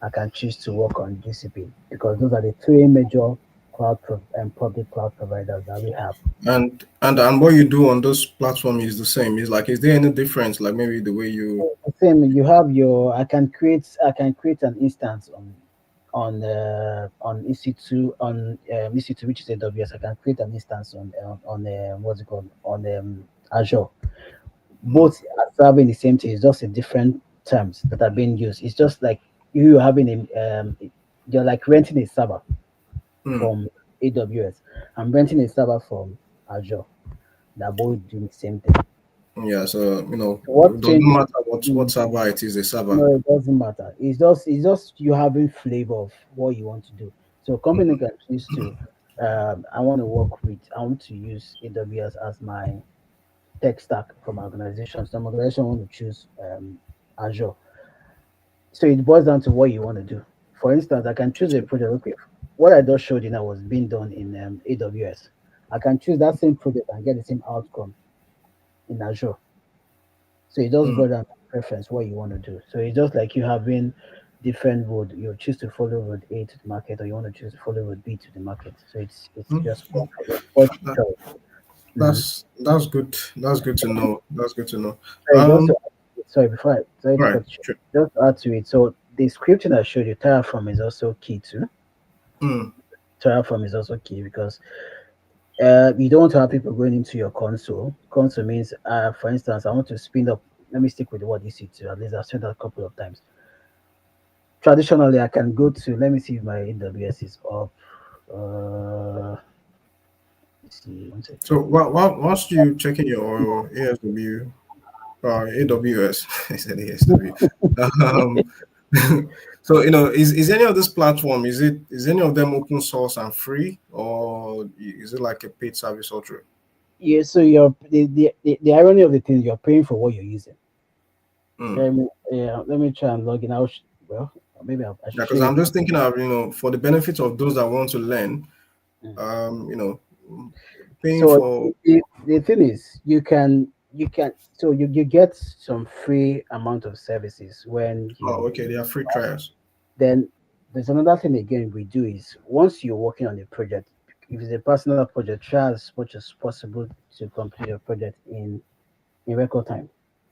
I can choose to work on GCP because those are the three major and public cloud providers that we have. And what you do on those platforms is the same. Is there any difference? Like, maybe the way you. Same, you have your. I can create an instance on EC2 on EC2, which is AWS. I can create an instance on what's it called on Azure. Hmm. Both are serving the same thing. It's just in different terms that are being used. It's just like you having you're like renting a server Hmm. from AWS. I'm renting a server from Azure. They're both doing the same thing. Yeah. So, So what it doesn't changes? matter what server it is, a server. No, it doesn't matter. It's just you having flavor of what you want to do. So company can choose to I want to use AWS as my tech stack for my organization. Some organization want to choose Azure. So it boils down to what you want to do. For instance, I can choose a project. Okay, what I just showed you now was being done in AWS. I can choose that same project and get the same outcome in Azure. So it just Hmm. boils down to preference, what you want to do. So it's just like you having different road. You choose to follow road A to the market, or you want to choose to follow road B to the market. So it's Hmm. just what That, choice. Mhm. that's good. That's good to know. That's good to know. Sorry, just Um. to, sorry to Right. cut you. Sure. Just to add to it. So the scripting I showed you, Terraform is also key too. Hmm. Terraform is also key because you don't want to have people going into your console. Console means, for instance, I want to spin up. Let me stick with the word EC2. At least I've said that a couple of times. Traditionally, I can go to, let me see if my AWS is up. Let's see, one So, second. whilst you checking your ASW, AWS, I said ASW. Um, so, is any of this platform, is any of them open source and free, or is it like a paid service or true? Yeah, so the irony of the thing, you're paying for what you're using. Hmm. Let me try and log in. Well, maybe I should Yeah, show because you. I'm just thinking of, for the benefit of those that want to learn. Mm. You know, paying So for. the thing is, you can so you get some free amount of services when Oh, you okay, they are free trials. then there's another thing again we do is once you're working on a project, if it's a personal project, try as much as possible to complete your project in record time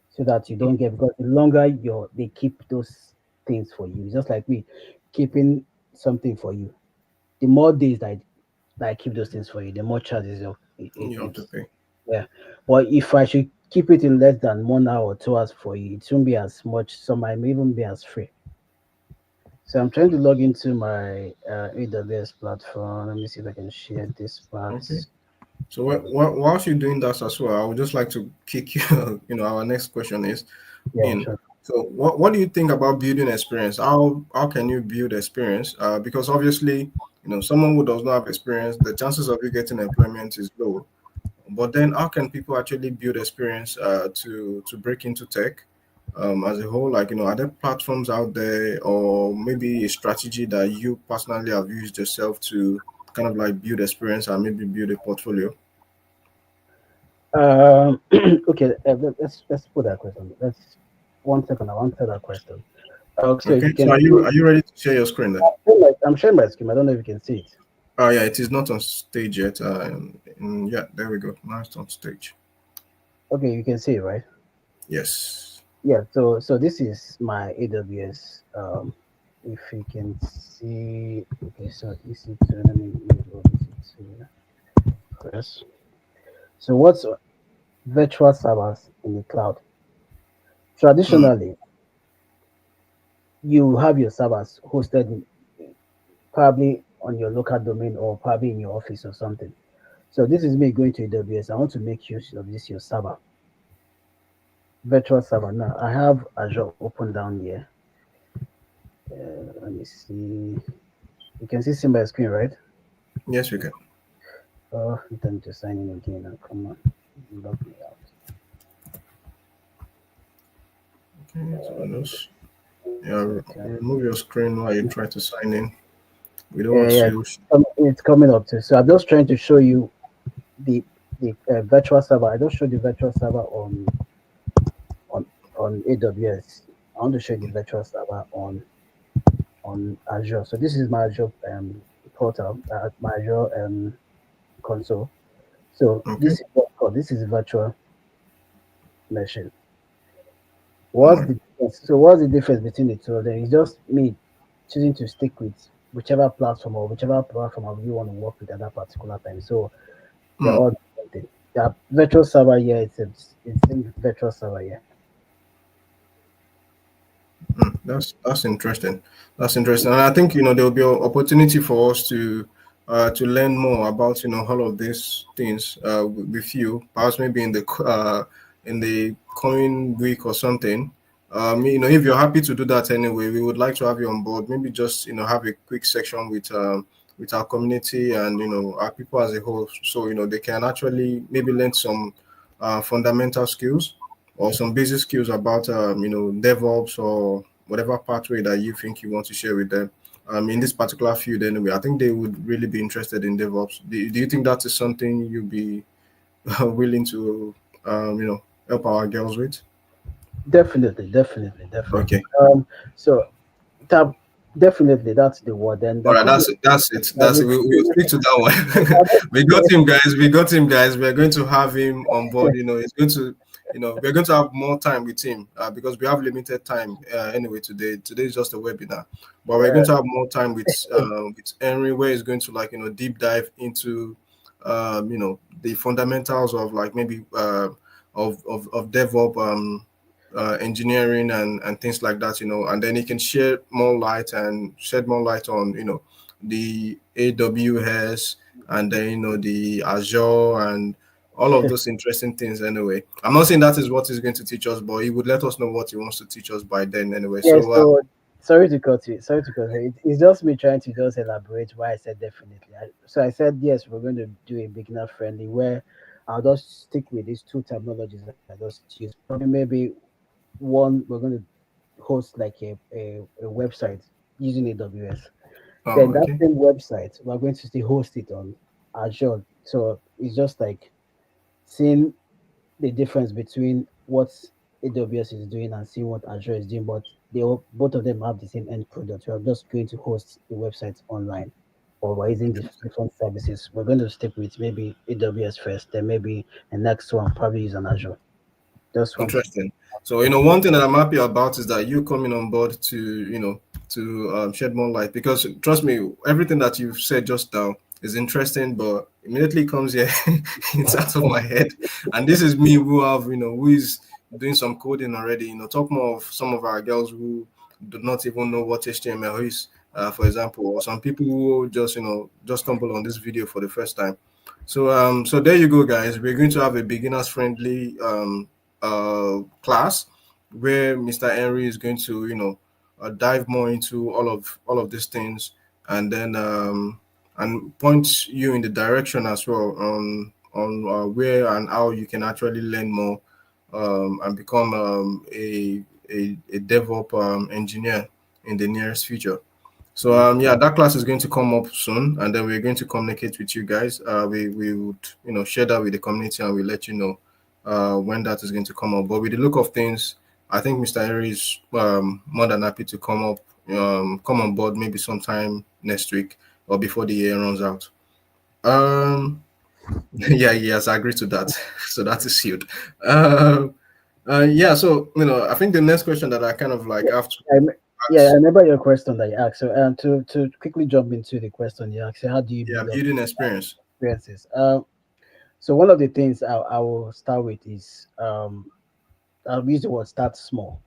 so that you don't get because the longer they keep those things for you, it's just like me keeping something for you. The more days that I keep those things for you, the more charges You have to it's pay. yeah. But if I should keep it in less than 1 hour or 2 hours for you, it won't be as much. Some might even be as free. So I'm trying to log into my AWS platform. Let me see if I can share this part. Okay. So whilst you're doing that as well, I would just like to kick you. Our next question is Yeah, in. sure. So what do you think about building experience? How can you build experience? Because obviously, someone who does not have experience, the chances of you getting employment is low. But then, how can people actually build experience to break into tech as a whole? Like, are there platforms out there, or maybe a strategy that you personally have used yourself to kind of like build experience and maybe build a portfolio? Okay, let's put that question. Let's 1 second. I want to answer that question. So if Okay, you so can are see, you ready to share your screen then? I'm sharing my screen. I don't know if you can see it. Oh yeah, it is not on stage yet. Yeah, there we go. Now it's on stage. Okay, you can see it, right? Yes. Yeah. So this is my AWS. If you can see, okay. So EC2. Let me move EC2 first. So what's virtual servers in the cloud? Hmm. Traditionally, you have your servers hosted probably on your local domain or probably in your office or something. So this is me going to AWS. I want to make use of this your server, virtual server. Now I have Azure open down here. Let me see. You can see my screen, right? Yes, we can. Oh, time to sign in again. Now, come on, log me out. Okay, so just Second. remove your screen while you try to sign in. We don't Yeah, want yeah, to. it's coming up too. So I'm just trying to show you the the virtual server. I just showed the virtual server on on AWS. I want to show you the virtual server on Azure. So this is my Azure portal, my Azure console. So Okay. this is what called this is virtual machine. All What's right. the difference? So what's the difference between the two of them? It's just me choosing to stick with whichever platform you want to work with at that particular time. So they're Hmm. all different things. The virtual server here, it's in virtual server here. That's interesting. That's interesting, and I think there will be an opportunity for us to learn more about all of these things with you. Perhaps maybe in the coming week or something. If you're happy to do that anyway, we would like to have you on board. Maybe just have a quick section with our community and our people as a whole, so they can actually maybe learn some fundamental skills or some basic skills about DevOps or whatever pathway that you think you want to share with them. In this particular field anyway, I think they would really be interested in DevOps. Do you think that is something you'd be willing to help our girls with? Definitely. Okay. So tab, definitely that's the word. And All there right, could be that's it. That's it. I That's it. mean, We'll stick to that one. We got him, guys. We got him, guys. We're going to have him on board. It's going to, we're going to have more time with him because we have limited time anyway today. Today is just a webinar, but we're going yeah, to have more time with Henry, where he's going to like deep dive into the fundamentals of like maybe of DevOps engineering and things like that, and then he can shed more light on the AWS and then the Azure and all of those interesting things anyway. I'm not saying that is what he's going to teach us, but he would let us know what he wants to teach us by then anyway. yeah. So So sorry to cut you. Sorry to cut you. It's just me trying to just elaborate why I said definitely. So I said yes, we're going to do a beginner friendly where I'll just stick with these two terminologies I just use. Probably maybe one we're going to host like a website using AWS. Then Oh, that okay. same website, we're going to still host it on Azure. So it's just like seeing the difference between what AWS is doing and seeing what Azure is doing, but both of them have the same end product. We are just going to host the website online, or we're using different services. We're going to stick with maybe AWS first, then maybe the next one probably use an Azure. Just want to Interesting. So, get one thing that I'm happy about is that you coming on board to, shed more light, because trust me, everything that you've said just now is interesting, but immediately comes here, it's out of my head. And this is me who have, who is doing some coding already, talk more of some of our girls who do not even know what HTML is, for example, or some people who just, just stumble on this video for the first time. So there you go, guys. We're going to have a beginners friendly class where Mr. Henry is going to dive more into all of these things, and then and point you in the direction as well on where and how you can actually learn more and become a DevOps engineer in the nearest future. So mm, yeah, that class is going to come up soon, and then we're going to communicate with you guys. We would share that with the community, and we'll let you know when that is going to come up. But with the look of things, I think Mr. Henry is more than happy to come on board maybe sometime next week or before the year runs out. Um, yeah, he has agreed to that, so that is sealed. Yeah, so I think the next question that I kind of like yeah, have to I, rem- yeah, I ask, remember your question that you asked. So to quickly jump into the question you asked, so how do you yeah, build up building experience. experiences? So one of the things I will start with is I'll use the word start small.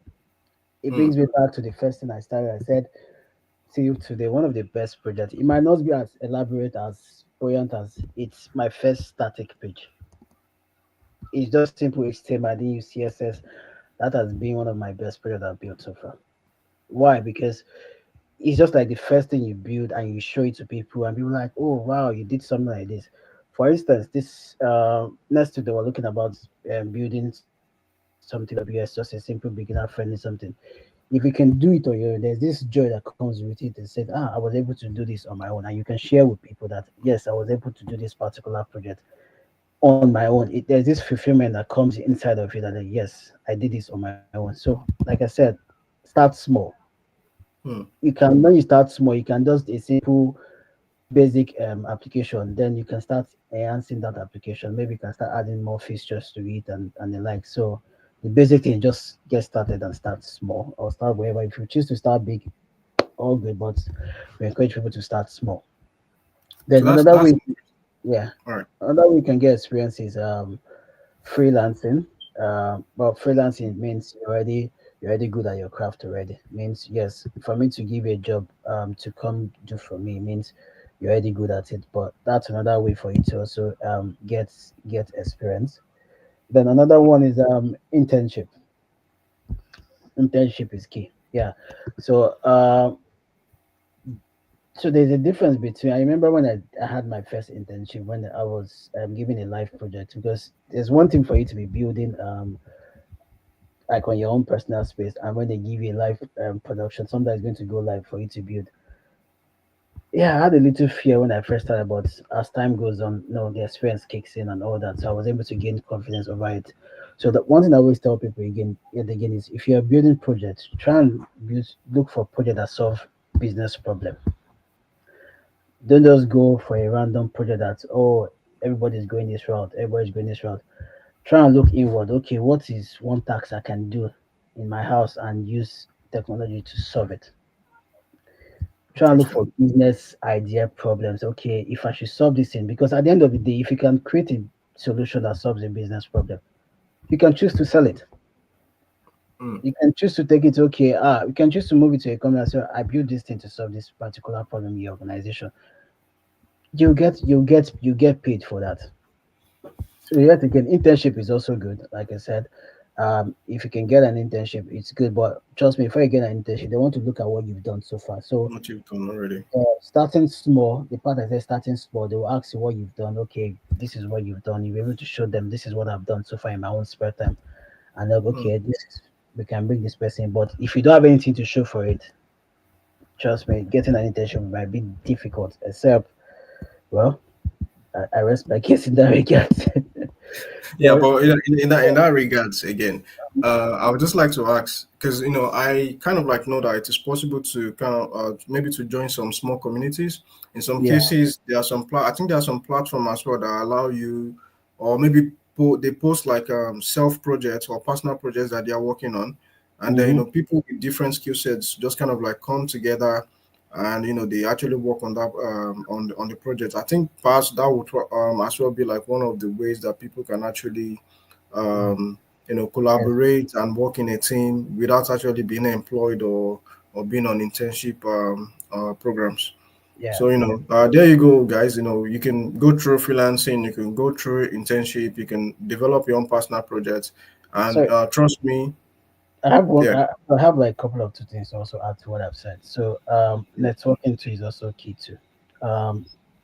It Hmm. brings me back to the first thing I started. I said to you today, one of the best projects. It might not be as elaborate as buoyant as it's my first static page. It's just simple HTML. I didn't use CSS. That has been one of my best projects I've built so far. Why? Because it's just like the first thing you build and you show it to people, and people are like, oh wow, you did something like this. For instance, this next week they were looking about building something AWS, just a simple beginner friendly something. If you can do it on your own, there's this joy that comes with it and said, I was able to do this on my own. And you can share with people that, yes, I was able to do this particular project on my own. There's this fulfillment that comes inside of it that, yes, I did this on my own. So, like I said, start small. Hmm. When you start small, you can just a simple basic application, then you can start enhancing that application. Maybe you can start adding more features to it and the like. So the basic thing, just get started and start small or start wherever. If you choose to start big, all good, but we encourage people to start small. So Then another that's way, yeah, all right. another way you can get experience is freelancing. But freelancing means you're already good at your craft already. Means yes, for me to give you a job to come do for me means you're already good at it. But that's another way for you to also get experience. Then another one is internship. Internship is key. Yeah. So so there's a difference between. I remember when I had my first internship when I was given a live project, because there's one thing for you to be building like on your own personal space, and when they give you a live production, something is going to go live for you to build. Yeah, I had a little fear when I first started, but as time goes on, the experience kicks in and all that. So I was able to gain confidence over it. So the one thing I always tell people again, yet again, is if you're building projects, try and look for projects that solve business problem. Don't just go for a random project that, oh, everybody's going this route, everybody's going this route. Try and look inward. Okay, what is one task I can do in my house and use technology to solve it? Try and look Interesting. for business idea problems. Okay, if I should solve this thing, because at the end of the day, if you can create a solution that solves a business problem, you can choose to sell it. Hmm. You can choose to take it. Okay, you can choose to move it to a company and say, I built this thing to solve this particular problem in your organization. You get paid for that. So yet again, internship is also good. Like I said, if you can get an internship, it's good. But trust me, before you get an internship, they want to look at what you've done so far. So What you've done already. starting small, the part I said starting small, they will ask you what you've done. Okay, this is what you've done. You're able to show them this is what I've done so far in my own spare time, and they'll go, Hmm. okay, this is we can bring this person. But if you don't have anything to show for it, Trust me, getting an internship might be difficult, except, well, I rest my case in that regard. Yeah, Well, but in that regards, again, I would just like to ask because I kind of like know that it is possible to kind of maybe to join some small communities. In some yeah. cases, there are some I think there are some platform as well that allow you, or maybe they post like self projects or personal projects that they are working on, and then Hmm. people with different skill sets just kind of like come together, and they actually work on that on the project. I think perhaps that would as well be like one of the ways that people can actually um, Yes. collaborate and work in a team without actually being employed or being on internship programs. Yeah. So Yeah. there you go, guys. You can go through freelancing, you can go through internship, you can develop your own personal projects, and So trust me, I have one. yeah, I have like a couple of two things to also add to what I've said. So networking too is also key too.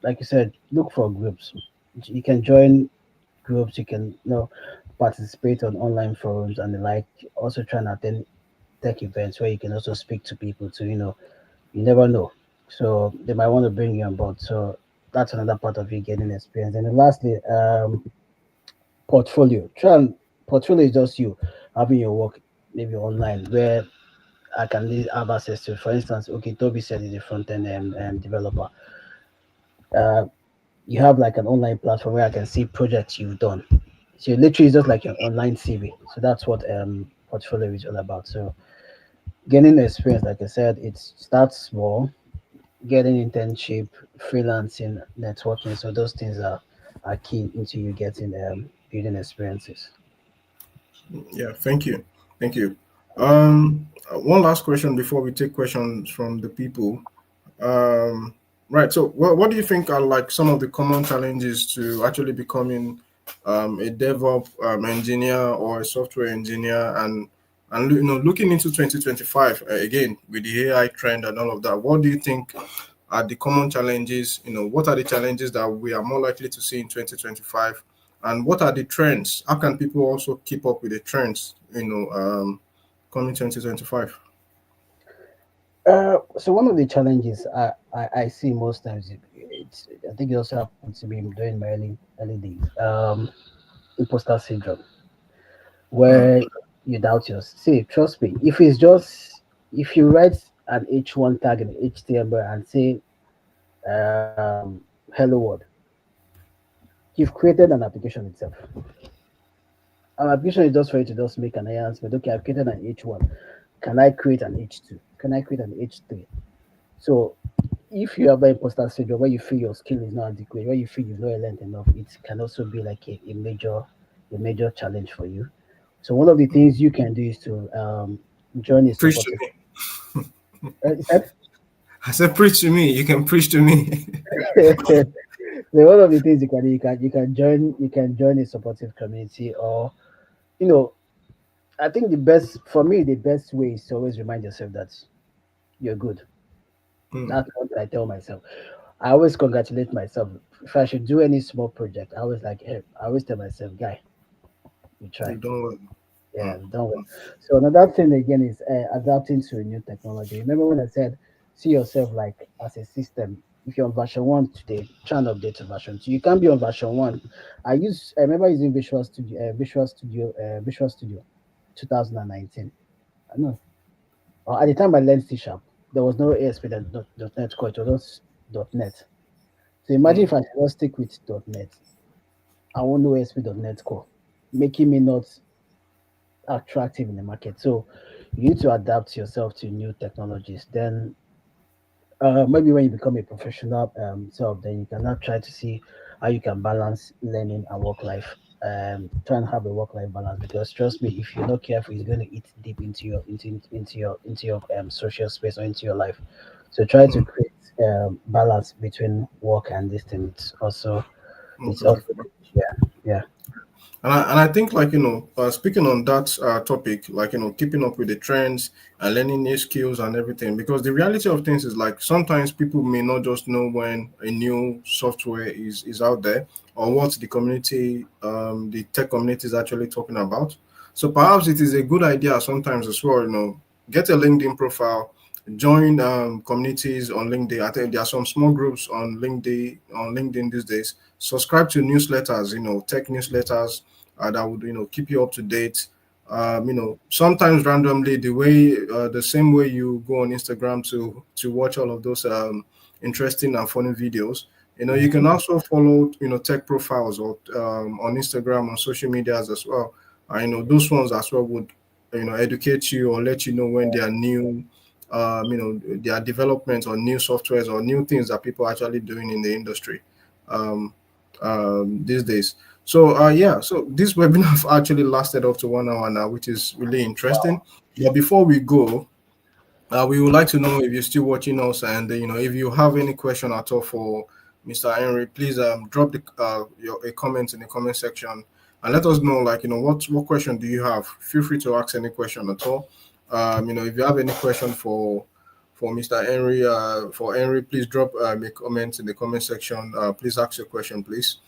Like you said, look for groups. You can join groups. You can participate on online forums and the like. Also try and attend tech events where you can also speak to people to you never know. So they might want to bring you on board. So that's another part of you getting experience. And then lastly, portfolio. Try and portfolio is just you having your work maybe online where I can have access to. For instance, okay, Toby said he's a front end developer. Uh, you have like an online platform where I can see projects you've done. So literally, it's just like your online CV. So that's what portfolio is all about. So gaining experience, like I said, it starts small, getting internship, freelancing, networking. So those things are key into you getting building experiences. yeah. Thank you. One last question before we take questions from the people. Um, right. So, what do you think are like some of the common challenges to actually becoming a DevOps engineer or a software engineer, and looking into 2025 again with the AI trend and all of that? What do you think are the common challenges? What are the challenges that we are more likely to see in 2025, and what are the trends? How can people also keep up with the trends? Coming 2025. So one of the challenges I see most times I think it also happened to me during my early days. Imposter syndrome, Hmm. where you doubt yourself. See, trust me, if you write an H1 tag in HTML and say hello world, you've created an application itself. An application is just for you to just make an enhancement. Okay, I've created an H1. Can I create an H2? Can I create an H3? So if you have that imposter syndrome where you feel your skill is not adequate, where you feel you've not learned enough, it can also be like a major challenge for you. So one of the things you can do is to join a Preach to supportive. me. Is that? I said, preach to me. You can preach to me. So one of the things you can join a supportive community, or you know I think the best way is to always remind yourself that you're good. Hmm, That's what I tell myself. I always congratulate myself. If I should do any small project, I always like, hey, I always tell myself, guy, you try. you don't well. Yeah, Hmm, I'm done with. So another thing again is adapting to a new technology. Remember when I said, see yourself like as a system. If you're on version one today, try and update to version two. You can't be on version one. I remember using Visual Studio, 2019. I know. At the time I learned C sharp, there was no ASP.NET Core. It was just .NET. So imagine hmm, if I should just stick with .NET. I won't know ASP.NET Core, making me not attractive in the market. So you need to adapt yourself to new technologies. Then maybe when you become a professional self, then you can now try to see how you can balance learning and work life. Try and have a work life balance, because trust me, if you're not careful, it's going to eat deep into your social space or into your life. So try to hmm. create balance between work and this thing. It's Work also life. yeah, yeah. And I think like speaking on that topic, like keeping up with the trends and learning new skills and everything, because the reality of things is like sometimes people may not just know when a new software is out there or what the tech community is actually talking about. So perhaps it is a good idea sometimes as well, get a LinkedIn profile, join communities on LinkedIn. I think there are some small groups on LinkedIn these days. Subscribe to newsletters, tech newsletters that would keep you up to date. Sometimes randomly, the same way you go on Instagram to watch all of those interesting and funny videos. You can also follow tech profiles or on Instagram, on social medias as well. Those ones as well would educate you or let you know when there are new there are developments or new softwares or new things that people are actually doing in the industry um, these days. So yeah, so this webinar actually lasted up to 1 hour now, which is really interesting. But before we go, we would like to know if you're still watching us, and if you have any question at all for Mr. Henry, please drop a comment in the comment section and let us know, like, what question do you have. Feel free to ask any question at all. If you have any question for Mr. Henry, please drop a comment in the comment section. Please ask your question, please.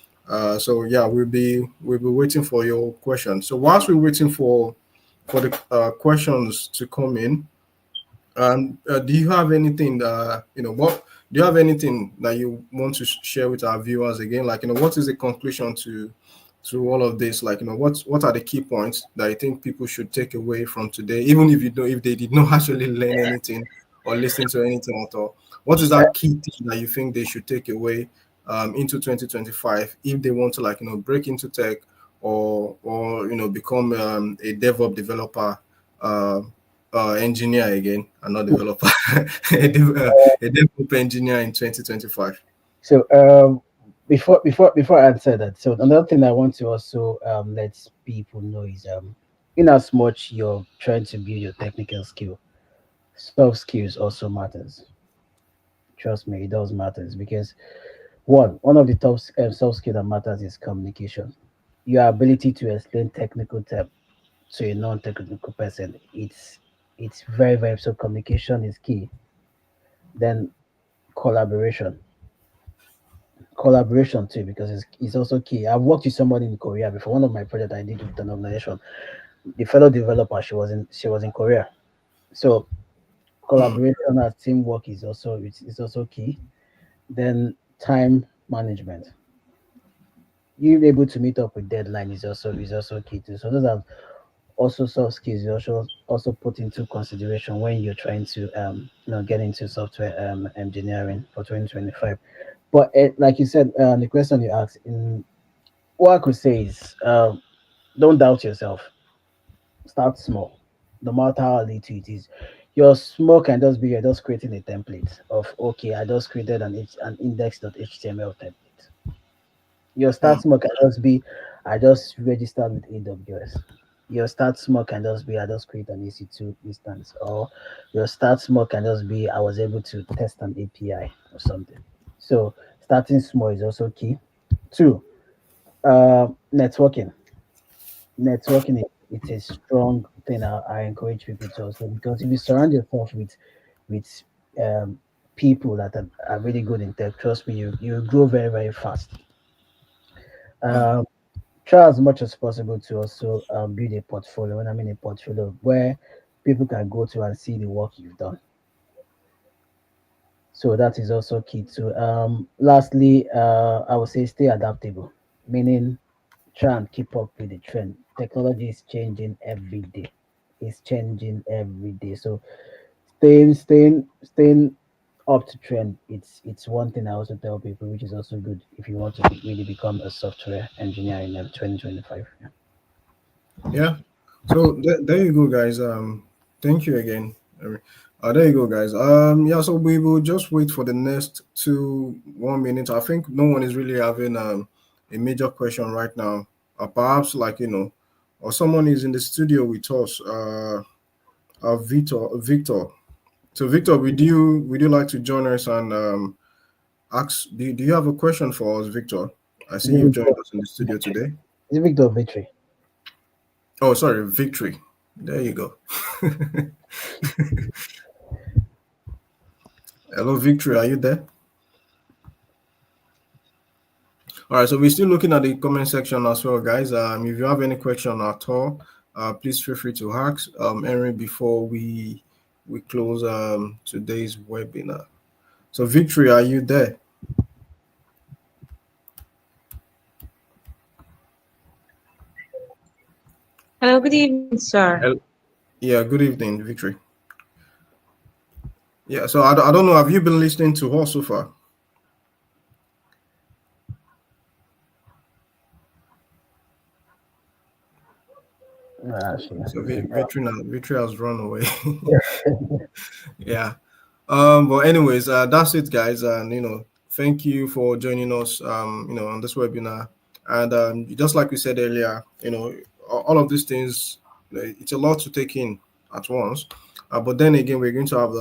So yeah, we'll be waiting for your question. So whilst we're waiting for the questions to come in, do you have anything that what do you have anything that you want to share with our viewers again? Like, what is the conclusion to all of this? Like, what are the key points that you think people should take away from today, even if if they did not actually learn anything or listen to anything at all? What is that key thing that you think they should take away into 2025 if they want to, like, break into tech or become a DevOps developer? Uh, Engineer again, and not developer, a developer engineer in 2025. So before I answer that, so another thing I want to also let people know is in as much you're trying to build your technical skill, soft skills also matters. Trust me, it does matters because one of the top soft skill that matters is communication. Your ability to explain technical term to a non-technical person. It's very so communication is key. Then collaboration collaboration too because it's also key. I've worked with somebody in Korea before. One of my projects I did with an organization, the fellow developer, she was in Korea. So Mm, collaboration and teamwork is also key. Then time management. Being able to meet up with deadline is also key too. So those are also soft skills you also put into consideration when you're trying to get into software engineering for 2025. But like you said, the question you asked, what I could say is don't doubt yourself. Start small, no matter how little it is. Your small can just be you're just creating a template of okay, I just created an index.html template. Your start mm, small can just be I just registered with AWS. Your start small can just be I just create an EC2 instance, or your start small can just be I was able to test an API or something. So starting small is also key. Two, networking. Networking it's a strong thing I encourage people to also because if you surround yourself with people that are really good in tech, trust me, you grow very fast. mm. Um, Try as much as possible to also build a portfolio. When I mean a portfolio, where people can go to and see the work you've done. So that is also key too. Lastly, I would say stay adaptable, meaning try and keep up with the trend. Technology is changing every day. It's changing every day. So staying up to trend. It's one thing I also tell people, which is also good if you want to really become a software engineer in 2025. Yeah. Yeah. So there you go, guys. Thank you again. There you go, guys. Yeah. So we will just wait for the next 1 minute. I think no one is really having a major question right now. Perhaps, like, or someone is in the studio with us. Victor. So Victor, would you like to join us and ask? Do you have a question for us, Victor? I Is see it you've joined Victor us in the studio Victory? today. Is it Victor Victory? Oh, sorry, Victory. There you go. Hello, Victory. Are you there? All right. So we're still looking at the comment section as well, guys. If you have any question at all, please feel free to ask Henry before we close today's webinar. So, Victory, are you there? Hello, good evening, sir. Yeah, good evening, Victory. Yeah, so I don't know. Have you been listening to us so far? Actually, So okay. Victory has run away. Yeah. Yeah. But anyways, that's it, guys. And thank you for joining us. On this webinar. And just like we said earlier, all of these things, it's a lot to take in at once. But then again, we're going to have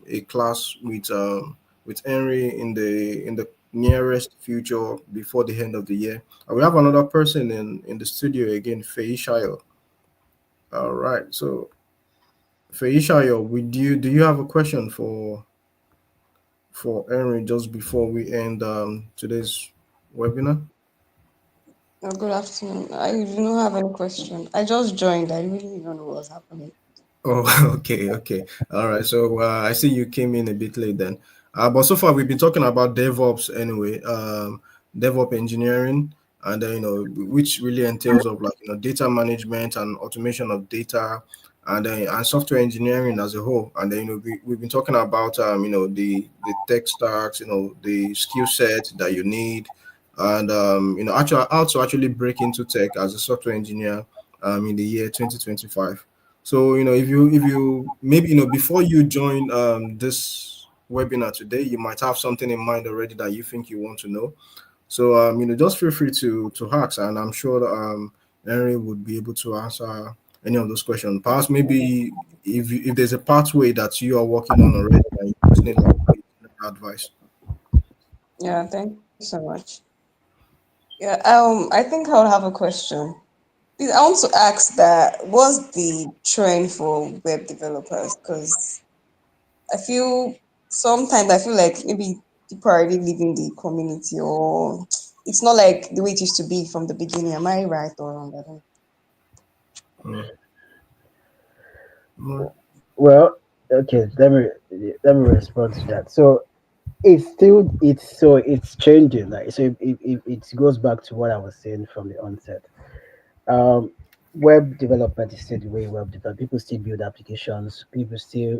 a class with Henry in the nearest future before the end of the year. We have another person in the studio again, Feishayo. All right. So Feishayo, do you have a question for Henry just before we end today's webinar? Good afternoon. I do not have any question. I just joined. I really don't know what's happening. Oh, okay. All right. So I see you came in a bit late then. But so far we've been talking about DevOps anyway, DevOps engineering, and which really entails of like data management and automation of data, and software engineering as a whole. And then we've been talking about the tech stacks, the skill set that you need, and actually how to actually break into tech as a software engineer in the year 2025. So if you maybe before you join this webinar today, you might have something in mind already that you think you want to know. So just feel free to ask, and I'm sure Henry would be able to answer any of those questions. Perhaps maybe if there's a pathway that you are working on already, and you just need like advice. Yeah, thank you so much. Yeah, I think I'll have a question. Please, I want to ask that what's the trend for web developers? Because sometimes I feel like maybe people are already leaving the community, or it's not like the way it used to be from the beginning. Am I right or wrong? I don't. Mm. Mm. Well, okay. Let me respond to that. So it's changing. Like so, it goes back to what I was saying from the onset. Um, Web development is still the way web develop. People still build applications. People still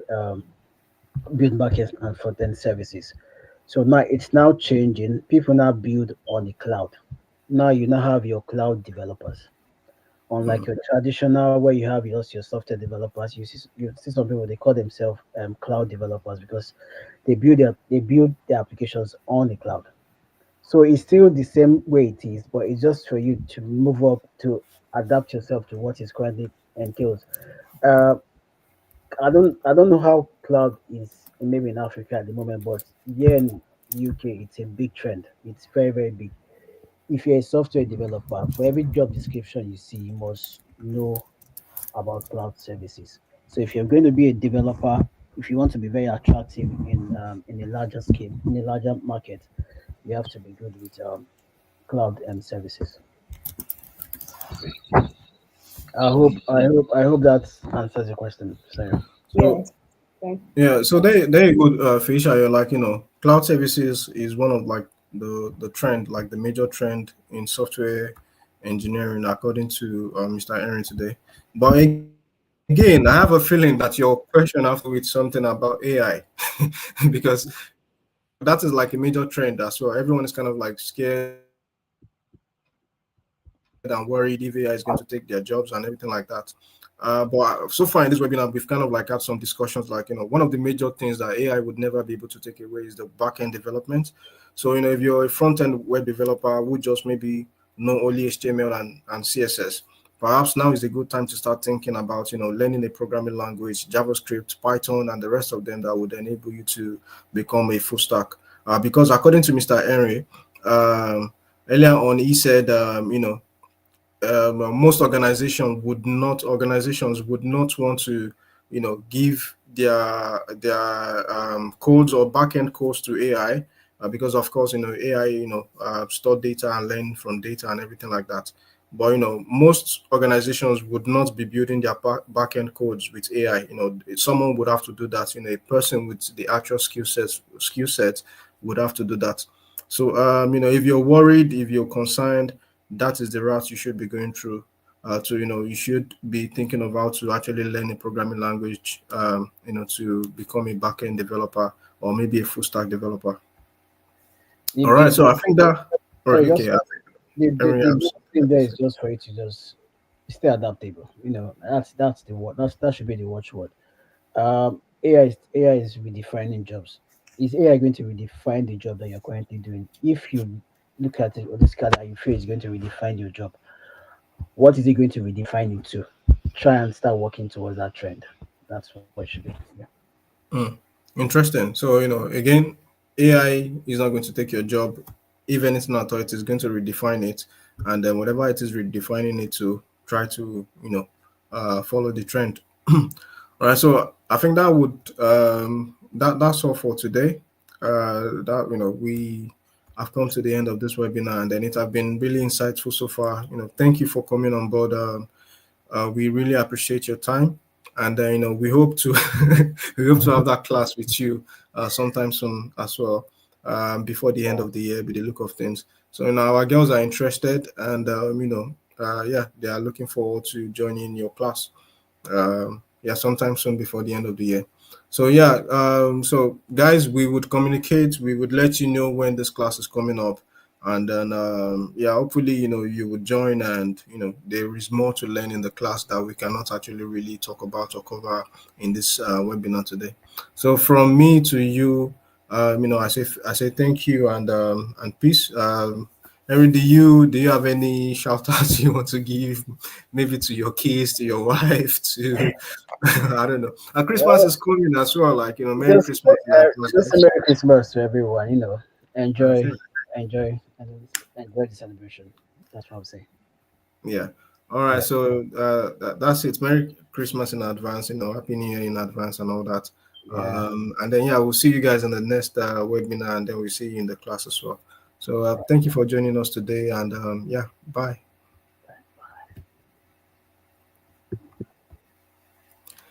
build backend and front end services. So now it's now changing. People now build on the cloud. Now you now have your cloud developers. Unlike Mm. your traditional where you have your software developers, you see some people they call themselves cloud developers because they build their applications on the cloud. So it's still the same way it is, but it's just for you to move up to adapt yourself to what is currently entails. Uh, I don't know how cloud is maybe in Africa at the moment, but here in UK it's a big trend. It's very very big. If you're a software developer, for every job description you see, you must know about cloud services. So if you're going to be a developer, if you want to be very attractive in a larger scale, in a larger market, you have to be good with cloud services. I hope that answers your question, Sarah. So Yes. Thank yeah, so they good fish are like cloud services is one of like the trend, like the major trend in software engineering according to Mr. Aaron today. But again, I have a feeling that your question has to do with something about AI because that is like a major trend as well. Everyone is kind of like scared and worried if AI is going to take their jobs and everything like that. But so far in this webinar, we've kind of like had some discussions like one of the major things that AI would never be able to take away is the back end development. So if you're a front end web developer who just maybe know only HTML and CSS, perhaps now is a good time to start thinking about learning a programming language, JavaScript, Python, and the rest of them that would enable you to become a full stack. Because according to Mr. Henry, um, earlier on, he said, most organizations would not want to give their codes or backend codes to AI, because of course AI store data and learn from data and everything like that. But most organizations would not be building their back-end codes with AI. Someone would have to do that. A person with the actual skill set would have to do that. So if you're worried, if you're concerned, that is the route you should be going through. You should be thinking of how to actually learn a programming language, to become a back-end developer or maybe a full stack developer. The All right, big, so I think that. All right, sorry, okay. just the Everyone big thing there is just for you to just stay adaptable. That's the word. That should be the watchword. AI is redefining jobs. Is AI going to redefine the job that you're currently doing? If you look at it or this that you feel is going to redefine your job, what is it going to redefine it to? Try and start working towards that trend. That's what it should be. Yeah. Mm, interesting. So, again, AI is not going to take your job. If anything at all, it is going to redefine it. And then whatever it is redefining it to, try to, follow the trend. All right. So I think that would that's all for today. That we have come to the end of this webinar, and then it has been really insightful so far. Thank you for coming on board. We really appreciate your time, and we hope to we hope to have that class with you sometime soon as well, before the end of the year, with the look of things. So our girls are interested, and yeah, they are looking forward to joining your class. Yeah, sometime soon before the end of the year. So yeah, so guys, we would communicate. We would let you know when this class is coming up, and then yeah, hopefully you would join, and there is more to learn in the class that we cannot actually really talk about or cover in this webinar today. So from me to you, I say thank you, and peace. Henry, do you have any shout outs you want to give, maybe to your kids, to your wife, to I don't know. And Christmas Well, is coming as well. Like Merry just Christmas in advance, just a guys. Merry Christmas to everyone. Enjoy, Sure. enjoy the celebration. That's what I'm saying. Yeah. All right. Yeah, So that's it. Merry Christmas in advance. Happy New Year in advance and all that. yeah. And then yeah, we'll see you guys in the next webinar, and then we'll see you in the class as well. So thank you for joining us today, and yeah, bye.